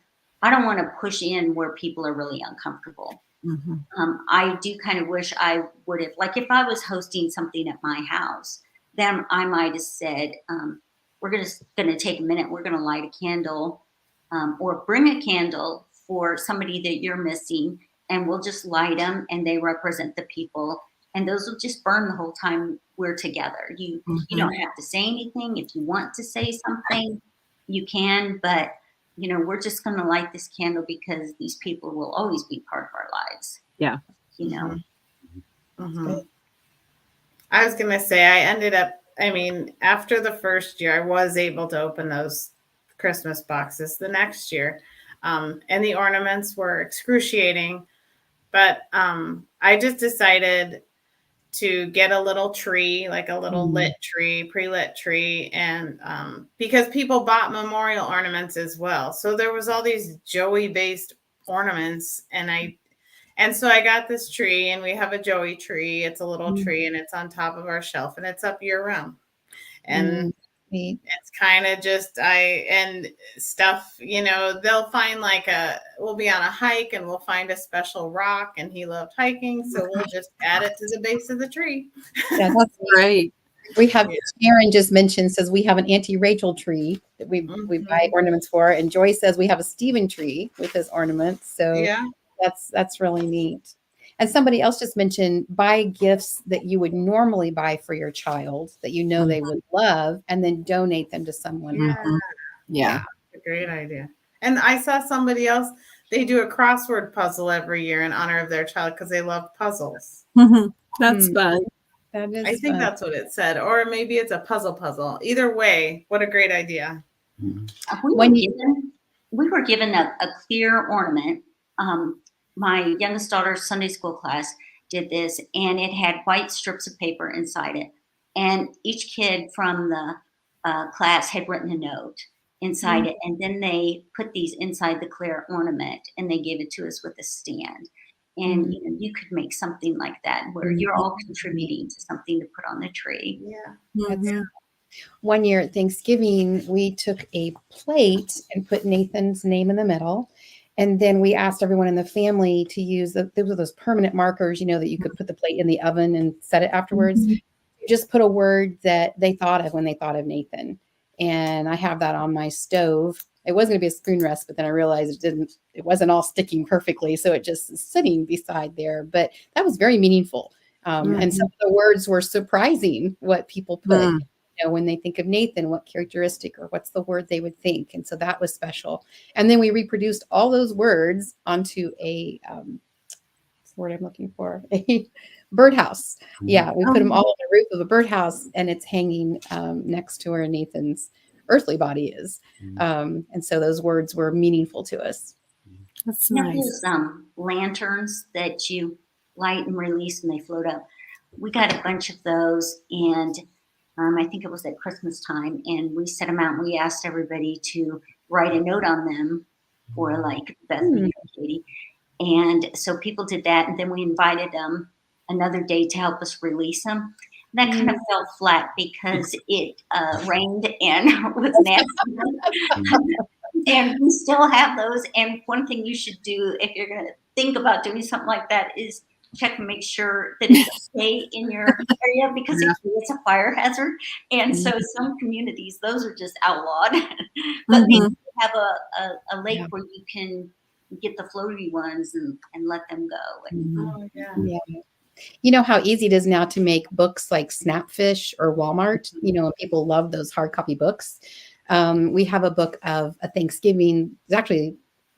I don't want to push in where people are really uncomfortable. Mhm. I do kind of wish I would have, like if I was hosting something at my house, then I might have said, we're going to take a minute, we're going to light a candle, or bring a candle for somebody that you're missing, and we'll just light them and they represent the people. And those will just burn the whole time we're together. You don't have to say anything. If you want to say something, you can, but we're just going to light this candle because these people will always be part of our lives. Yeah. Mhm. I was going to say, I ended up, after the first year, I was able to open those Christmas boxes the next year. And the ornaments were excruciating, but I just decided to get a little tree, like a little lit tree, pre-lit tree. And because people bought memorial ornaments as well. So there was all these Joey based ornaments. And so I got this tree, and we have a Joey tree. It's a little tree, and it's on top of our shelf, and it's up year round. And it's kind of just stuff, they'll find we'll be on a hike and we'll find a special rock, and he loved hiking. So we'll just add it to the base of the tree. Yeah, That's great. we have Sharon just mentioned, says we have an Auntie Rachel tree that we buy ornaments for, and Joy says we have a Stephen tree with his ornaments. So Yeah. that's really neat. And somebody else just mentioned buy gifts that you would normally buy for your child that they would love, and then donate them to someone else. Yeah. A great idea. And I saw somebody else, they do a crossword puzzle every year in honor of their child because they love puzzles. That's fun. That is I think that's what it said. Or maybe it's a puzzle. Either way, what a great idea. We were given a clear ornament. My youngest daughter's Sunday school class did this, and it had white strips of paper inside it. And each kid from the class had written a note inside it. And then they put these inside the clear ornament, and they gave it to us with a stand. And you could make something like that where you're all contributing to something to put on the tree. Yeah. One year at Thanksgiving, we took a plate and put Nathan's name in the middle. And then we asked everyone in the family to use those permanent markers, that you could put the plate in the oven and set it afterwards. Just put a word that they thought of when they thought of Nathan. And I have that on my stove. It was going to be a spoon rest, but then I realized it wasn't all sticking perfectly. So it just is sitting beside there. But that was very meaningful. And some of the words were surprising what people put. When they think of Nathan, what characteristic or what's the word they would think. And so that was special. And then we reproduced all those words onto a what's the word I'm looking for? A birdhouse. Yeah, we put them all on the roof of a birdhouse, and it's hanging next to where Nathan's earthly body is. And so those words were meaningful to us. That's nice. Those lanterns that you light and release and they float up. We got a bunch of those, and I think it was at Christmas time, and we set them out and we asked everybody to write a note on them for like Bethany or Katie. And so people did that, and then we invited them another day to help us release them. That kind of fell flat because it rained and was nasty. And we still have those. And one thing you should do if you're going to think about doing something like that is check and make sure that it's okay in your area, because it's a fire hazard. And so some communities, those are just outlawed. But maybe you have a lake where you can get the floaty ones and let them go. You know how easy it is now to make books like Snapfish or Walmart, and people love those hard copy books. We have a book of a Thanksgiving. It's actually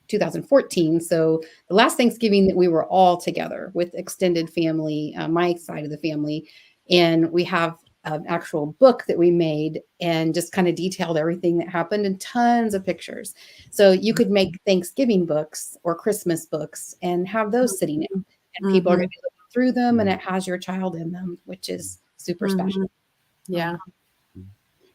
2014. So the last Thanksgiving that we were all together with extended family, my side of the family. And we have an actual book that we made and just kind of detailed everything that happened and tons of pictures. So you could make Thanksgiving books or Christmas books and have those sitting in, and people are going to be looking through them, and it has your child in them, which is super special. Yeah.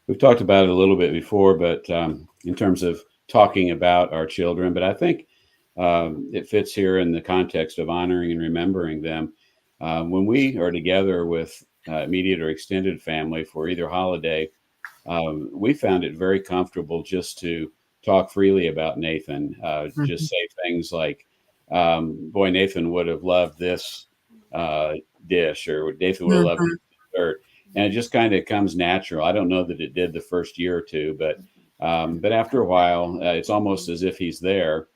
We've talked about it a little bit before, but in terms of talking about our children, but I think it fits here in the context of honoring and remembering them. When we are together with immediate or extended family for either holiday, we found it very comfortable just to talk freely about Nathan. Just say things like, boy, Nathan would have loved this dish, or Nathan would have loved this dessert. And it just kind of comes natural. I don't know that it did the first year or two, but after a while, it's almost as if he's there.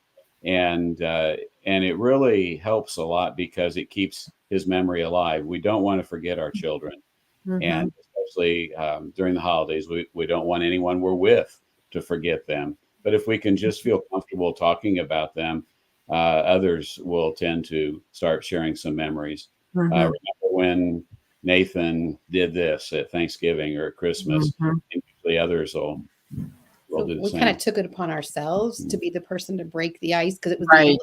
And it really helps a lot because it keeps his memory alive. We don't want to forget our children. And especially during the holidays, we don't want anyone we're with to forget them. But if we can just feel comfortable talking about them, others will tend to start sharing some memories. Remember when Nathan did this at Thanksgiving or at Christmas, and usually others will So do the we same. kind of took it upon ourselves to be the person to break the ice because it was Right.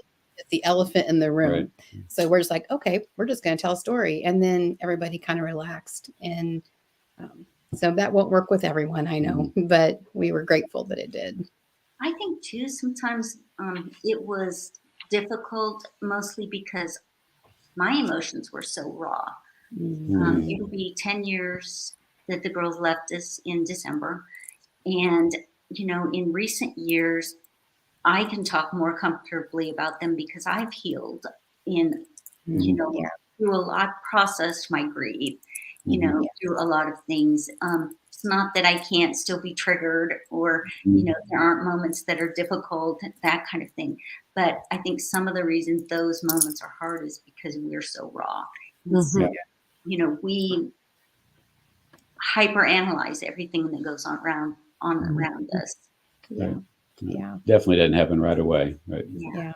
the elephant in the room. Right. So we're just like, okay, we're just going to tell a story. And then everybody kind of relaxed. And so that won't work with everyone, I know, but we were grateful that it did. I think too, sometimes it was difficult mostly because my emotions were so raw. It'll be 10 years that the girls left us in December. And, you know, in recent years, I can talk more comfortably about them because I've healed in, you know, through a lot, processed my grief, you know, through a lot of things. It's not that I can't still be triggered or, you know, there aren't moments that are difficult, that kind of thing. But I think some of the reasons those moments are hard is because we're so raw. So, you know, we hyper-analyze everything that goes on around us. Yeah. Yeah. Definitely doesn't happen right away. Right. Yeah.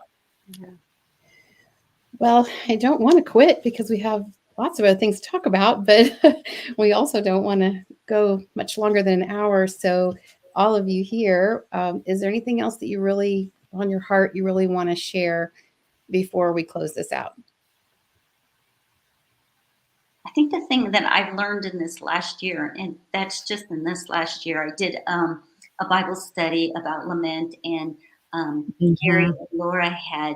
Well, I don't want to quit because we have lots of other things to talk about, but we also don't want to go much longer than an hour. So all of you here, is there anything else that you really on your heart you really want to share before we close this out? I think the thing that I've learned in this last year, and that's just in this last year, I did a Bible study about lament, and Gary and Laura had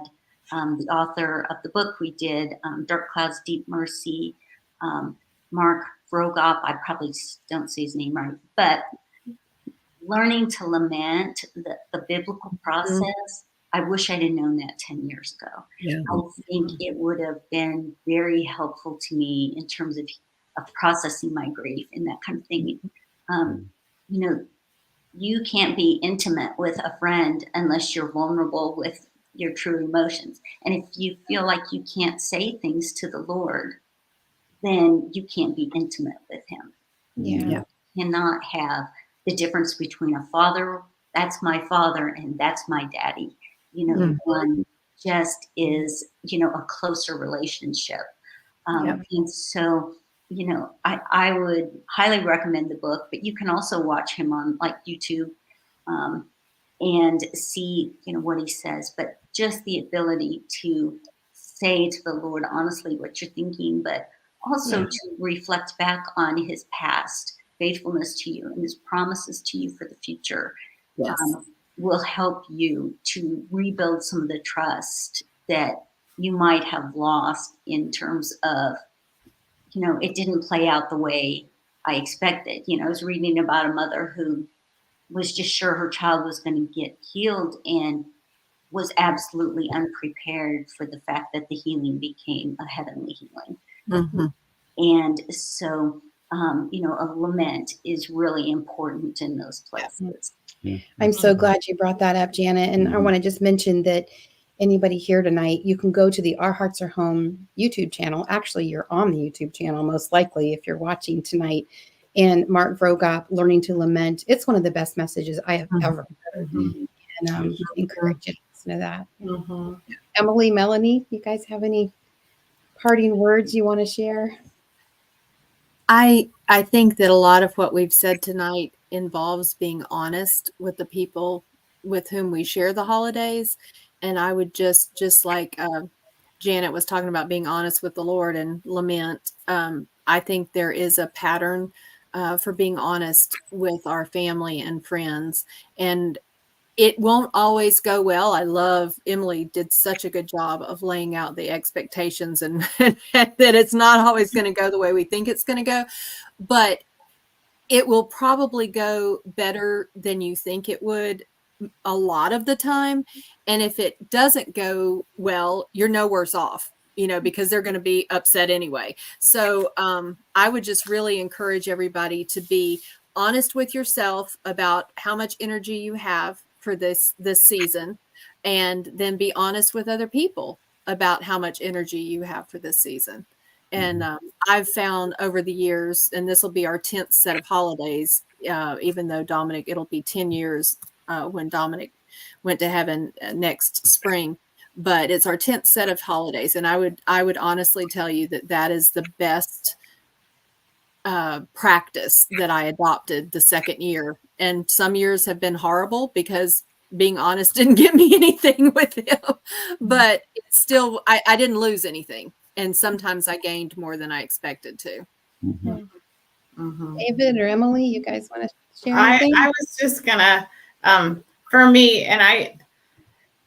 the author of the book we did, Dark Clouds, Deep Mercy, Mark Vrogoff. I probably don't say his name right, but learning to lament, the biblical process, I wish I'd have known that 10 years ago. I think it would have been very helpful to me in terms of processing my grief and that kind of thing. You know, you can't be intimate with a friend unless you're vulnerable with your true emotions. And if you feel like you can't say things to the Lord, then you can't be intimate with him. You cannot have the difference between a father, that's my father, and that's my daddy. You know, one just is, you know, a closer relationship. And so, you know, I would highly recommend the book, but you can also watch him on like YouTube and see, you know, what he says, but just the ability to say to the Lord honestly what you're thinking, but also to reflect back on his past faithfulness to you and his promises to you for the future. Will help you to rebuild some of the trust that you might have lost in terms of, you know, it didn't play out the way I expected. You know, I was reading about a mother who was just sure her child was going to get healed and was absolutely unprepared for the fact that the healing became a heavenly healing. And so, you know, a lament is really important in those places. I'm so glad you brought that up, Janet. And I want to just mention that anybody here tonight, you can go to the Our Hearts Are Home YouTube channel. Actually, you're on the YouTube channel, most likely, if you're watching tonight. And Mark Vrogoff, Learning to Lament. It's one of the best messages I have ever heard. And encourage you to listen to that. Emily, Melanie, you guys have any parting words you want to share? I think that a lot of what we've said tonight involves being honest with the people with whom we share the holidays. And I would just like Janet was talking about being honest with the Lord and lament. I think there is a pattern for being honest with our family and friends. And it won't always go well. I love Emily did such a good job of laying out the expectations and that it's not always going to go the way we think it's going to go, but it will probably go better than you think it would a lot of the time. And if it doesn't go well, you're no worse off, because they're going to be upset anyway. So I would just really encourage everybody to be honest with yourself about how much energy you have for this season, and then be honest with other people about how much energy you have for this season. And I've found over the years, and this will be our 10th set of holidays, even though Dominic, it'll be 10 years when Dominic went to heaven next spring, but it's our 10th set of holidays. And I would honestly tell you that is the best practice that I adopted the second year. And some years have been horrible because, being honest, didn't get me anything with him, but it's still, I didn't lose anything. And sometimes I gained more than I expected to. David or Emily, you guys want to share anything? I was just gonna, for me, and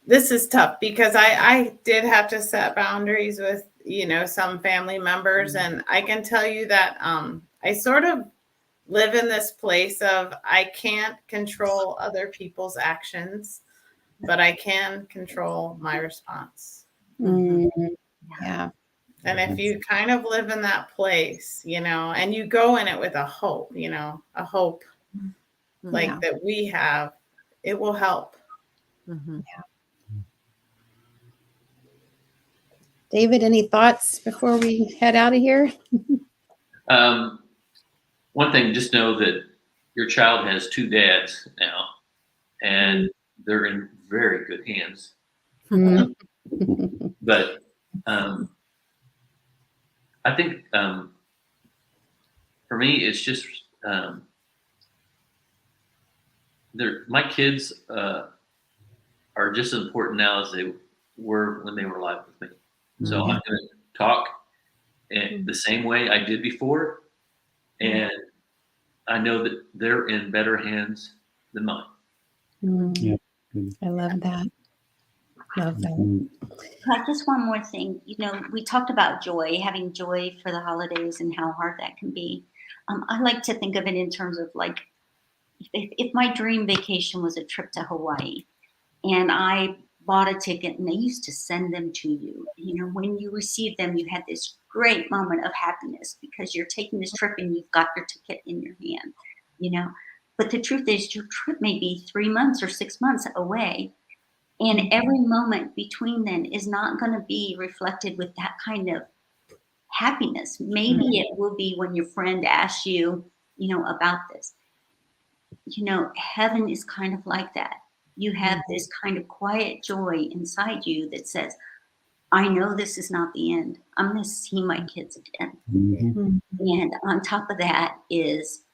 this is tough because I did have to set boundaries with, some family members. And I can tell you that I sort of live in this place of, I can't control other people's actions, but I can control my response. Yeah. And if you kind of live in that place, and you go in it with a hope, like that we have, it will help. David, any thoughts before we head out of here? One thing, just know that your child has two dads now, and they're in very good hands. But I think for me, it's just my kids are just as important now as they were when they were alive with me. So I'm going to talk in the same way I did before, and I know that they're in better hands than mine. Yeah. I love that. Love that. Just one more thing. We talked about joy, having joy for the holidays and how hard that can be. I like to think of it in terms of, like, if my dream vacation was a trip to Hawaii and I bought a ticket and they used to send them to you, when you received them, you had this great moment of happiness because you're taking this trip and you've got your ticket in your hand, But the truth is, your trip may be 3 months or 6 months away. And every moment between then is not going to be reflected with that kind of happiness. Maybe it will be when your friend asks you, about this. Heaven is kind of like that. You have this kind of quiet joy inside you that says, I know this is not the end. I'm going to see my kids again. And on top of that is,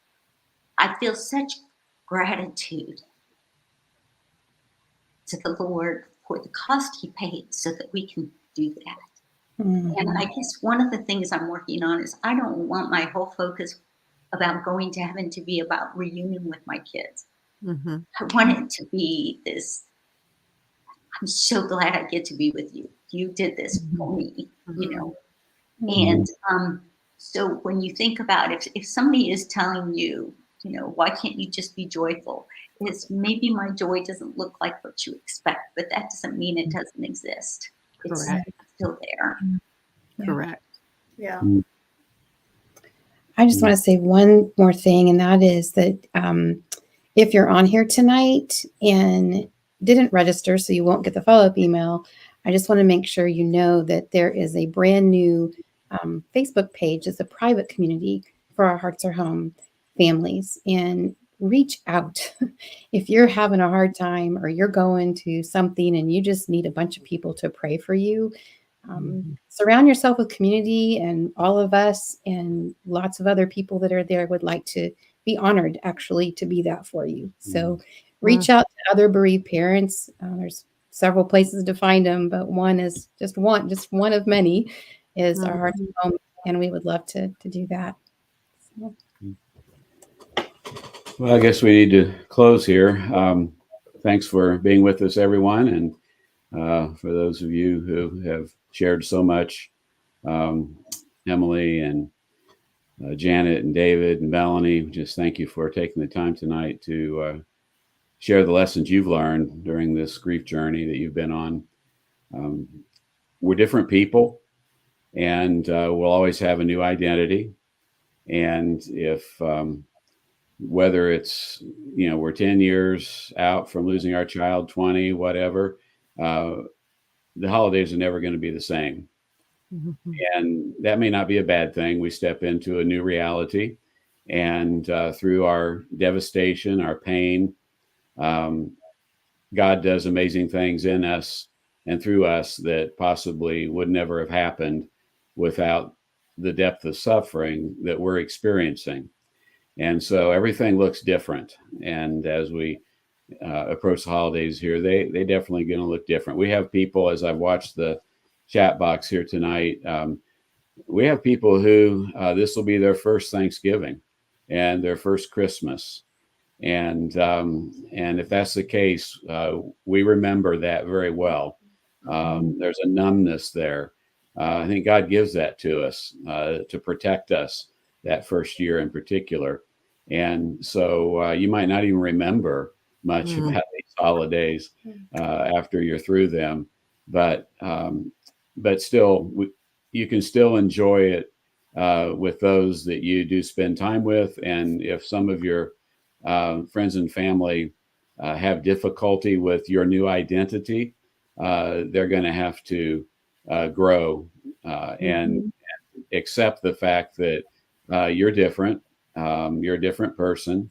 I feel such gratitude to the Lord for the cost he paid so that we can do that. And I guess one of the things I'm working on is, I don't want my whole focus about going to heaven to be about reunion with my kids. I want it to be this, I'm so glad I get to be with you. You did this for me, And so when you think about if somebody is telling you, why can't you just be joyful? Is maybe my joy doesn't look like what you expect, but that doesn't mean it doesn't exist. Correct. It's still there. Correct. Yeah. I just want to say one more thing, and that is that if you're on here tonight and didn't register, so you won't get the follow-up email, I just want to make sure you know that there is a brand new Facebook page. It's a private community for our Hearts Are Home families, and reach out. If you're having a hard time or you're going to something and you just need a bunch of people to pray for you, surround yourself with community, and all of us and lots of other people that are there would like to be honored actually to be that for you. So reach out to other bereaved parents. There's several places to find them, but one is just one of many is our Hearts at Home, and we would love to do that. So. Well, I guess we need to close here. thanks for being with us, everyone. And for those of you who have shared so much, Emily and Janet and David and Melanie, just thank you for taking the time tonight to share the lessons you've learned during this grief journey that you've been on. We're different people, and we'll always have a new identity. And if whether it's, we're 10 years out from losing our child, 20, whatever, the holidays are never going to be the same. Mm-hmm. And that may not be a bad thing. We step into a new reality, and through our devastation, our pain, God does amazing things in us and through us that possibly would never have happened without the depth of suffering that we're experiencing. And so everything looks different. And as we approach the holidays here, they definitely going to look different. We have people, as I've watched the chat box here tonight, we have people who this will be their first Thanksgiving and their first Christmas. And if that's the case, we remember that very well. There's a numbness there. I think God gives that to us to protect us that first year in particular. And so you might not even remember much about these holidays after you're through them, but still, you can still enjoy it with those that you do spend time with. And if some of your friends and family have difficulty with your new identity, they're going to have to grow and accept the fact that you're different. You're a different person,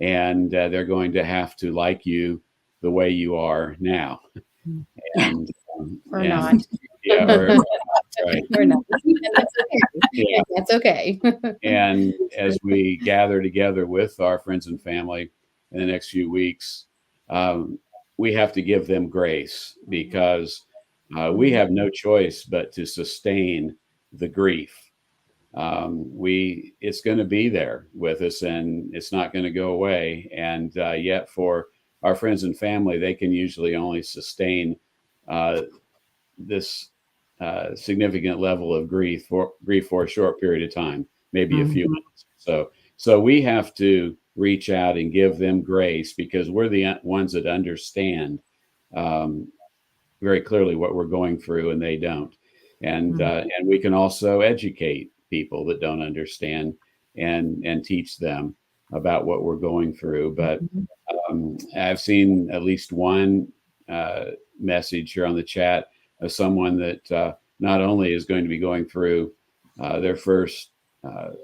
and they're going to have to like you the way you are now. And or not. Yeah, or not, right. Or not. That's okay. Yeah. That's okay. And as we gather together with our friends and family in the next few weeks, we have to give them grace, because we have no choice but to sustain the grief. It's going to be there with us, and it's not going to go away. And yet for our friends and family, they can usually only sustain this significant level of grief for a short period of time, maybe a few months. So we have to reach out and give them grace, because we're the ones that understand very clearly what we're going through, and they don't. And we can also educate people that don't understand and teach them about what we're going through. But I've seen at least one message here on the chat of someone that not only is going to be going through their first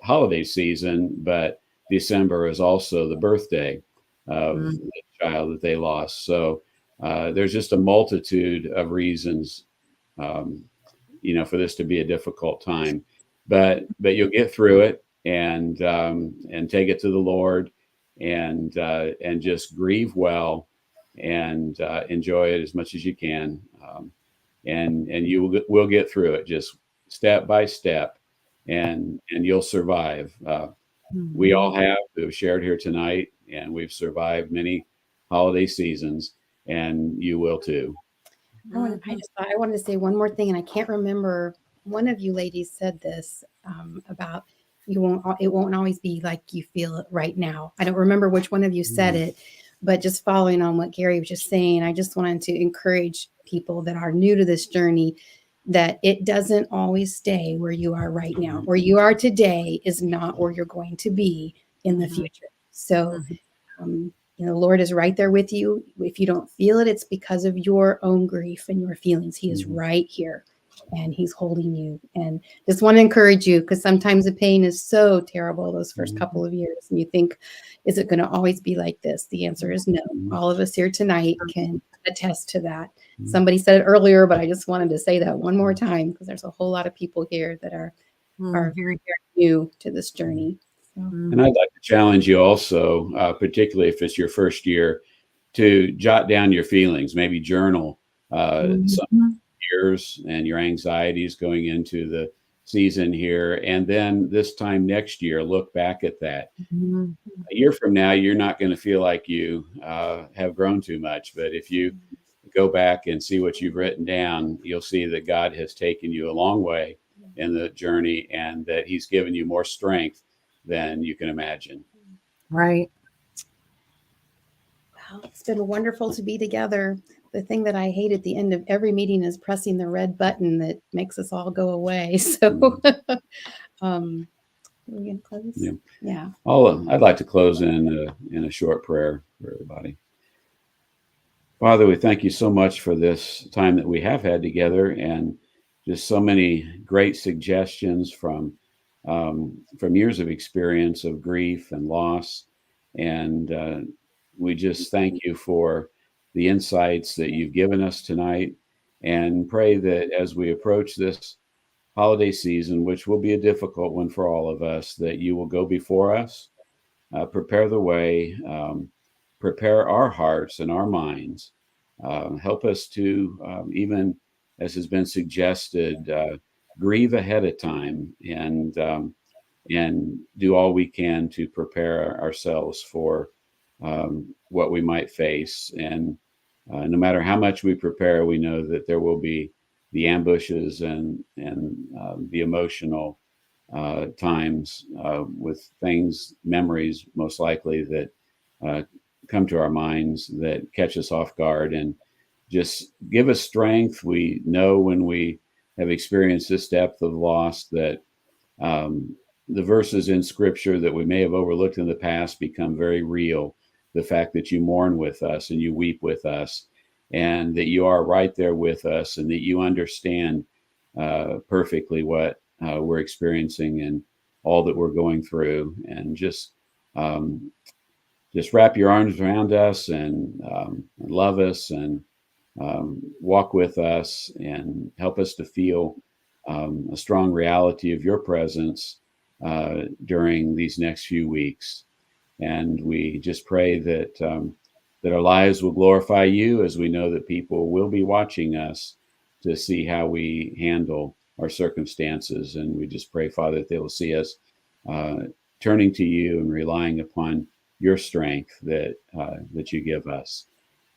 holiday season, but December is also the birthday of the child that they lost. So there's just a multitude of reasons, for this to be a difficult time. But you'll get through it, and take it to the Lord, and just grieve well, and enjoy it as much as you can, and we'll get through it, just step by step, and you'll survive. We all have, who have shared here tonight, and we've survived many holiday seasons, and you will too. I wanted to say one more thing, and I can't remember. One of you ladies said this about it won't always be like you feel it right now. I don't remember which one of you said it, but just following on what Gary was just saying, I just wanted to encourage people that are new to this journey that it doesn't always stay where you are right now. Where you are today is not where you're going to be in the future. So, the Lord is right there with you. If you don't feel it, it's because of your own grief and your feelings. He is right here, and he's holding you. And just want to encourage you, because sometimes the pain is so terrible those first couple of years, and you think, is it going to always be like this? The answer is no. All of us here tonight can attest to that. Somebody said it earlier, but I just wanted to say that one more time, because there's a whole lot of people here that are very, very new to this journey. So. And I'd like to challenge you also, particularly if it's your first year, to jot down your feelings, maybe journal some years and your anxieties going into season here. And then this time next year, look back at that. Mhm. A year from now, you're not going to feel like you have grown too much. But if you go back and see what you've written down, you'll see that God has taken you a long way in the journey and that he's given you more strength than you can imagine. Right. Wow, it's been wonderful to be together. The thing that I hate at the end of every meeting is pressing the red button that makes us all go away. So, we're going to close. Yeah. Yeah. I'd like to close in a short prayer for everybody. Father, we thank you so much for this time that we have had together, and just so many great suggestions from years of experience of grief and loss. And we just thank you for the insights that you've given us tonight, and pray that as we approach this holiday season, which will be a difficult one for all of us, that you will go before us, prepare the way, prepare our hearts and our minds. Help us to, even as has been suggested, grieve ahead of time, and do all we can to prepare ourselves for what we might face. And no matter how much we prepare, we know that there will be the ambushes and the emotional times with things, memories, most likely, that come to our minds that catch us off guard, and just give us strength. We know when we have experienced this depth of loss that the verses in scripture that we may have overlooked in the past become very real. The fact that you mourn with us and you weep with us, and that you are right there with us, and that you understand perfectly what we're experiencing and all that we're going through. And just wrap your arms around us, and love us, and walk with us, and help us to feel a strong reality of your presence during these next few weeks. And we just pray that that our lives will glorify you, as we know that people will be watching us to see how we handle our circumstances. And we just pray, Father, that they will see us turning to you and relying upon your strength that you give us.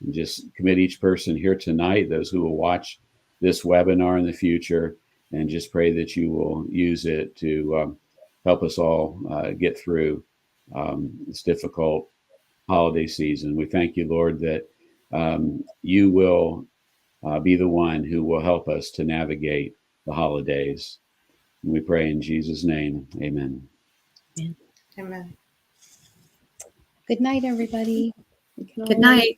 And just commit each person here tonight, those who will watch this webinar in the future, and just pray that you will use it to help us all get through this difficult holiday season. We thank you, Lord, that you will be the one who will help us to navigate the holidays. And we pray in Jesus' name. Amen. Amen. Good night, everybody. Good night.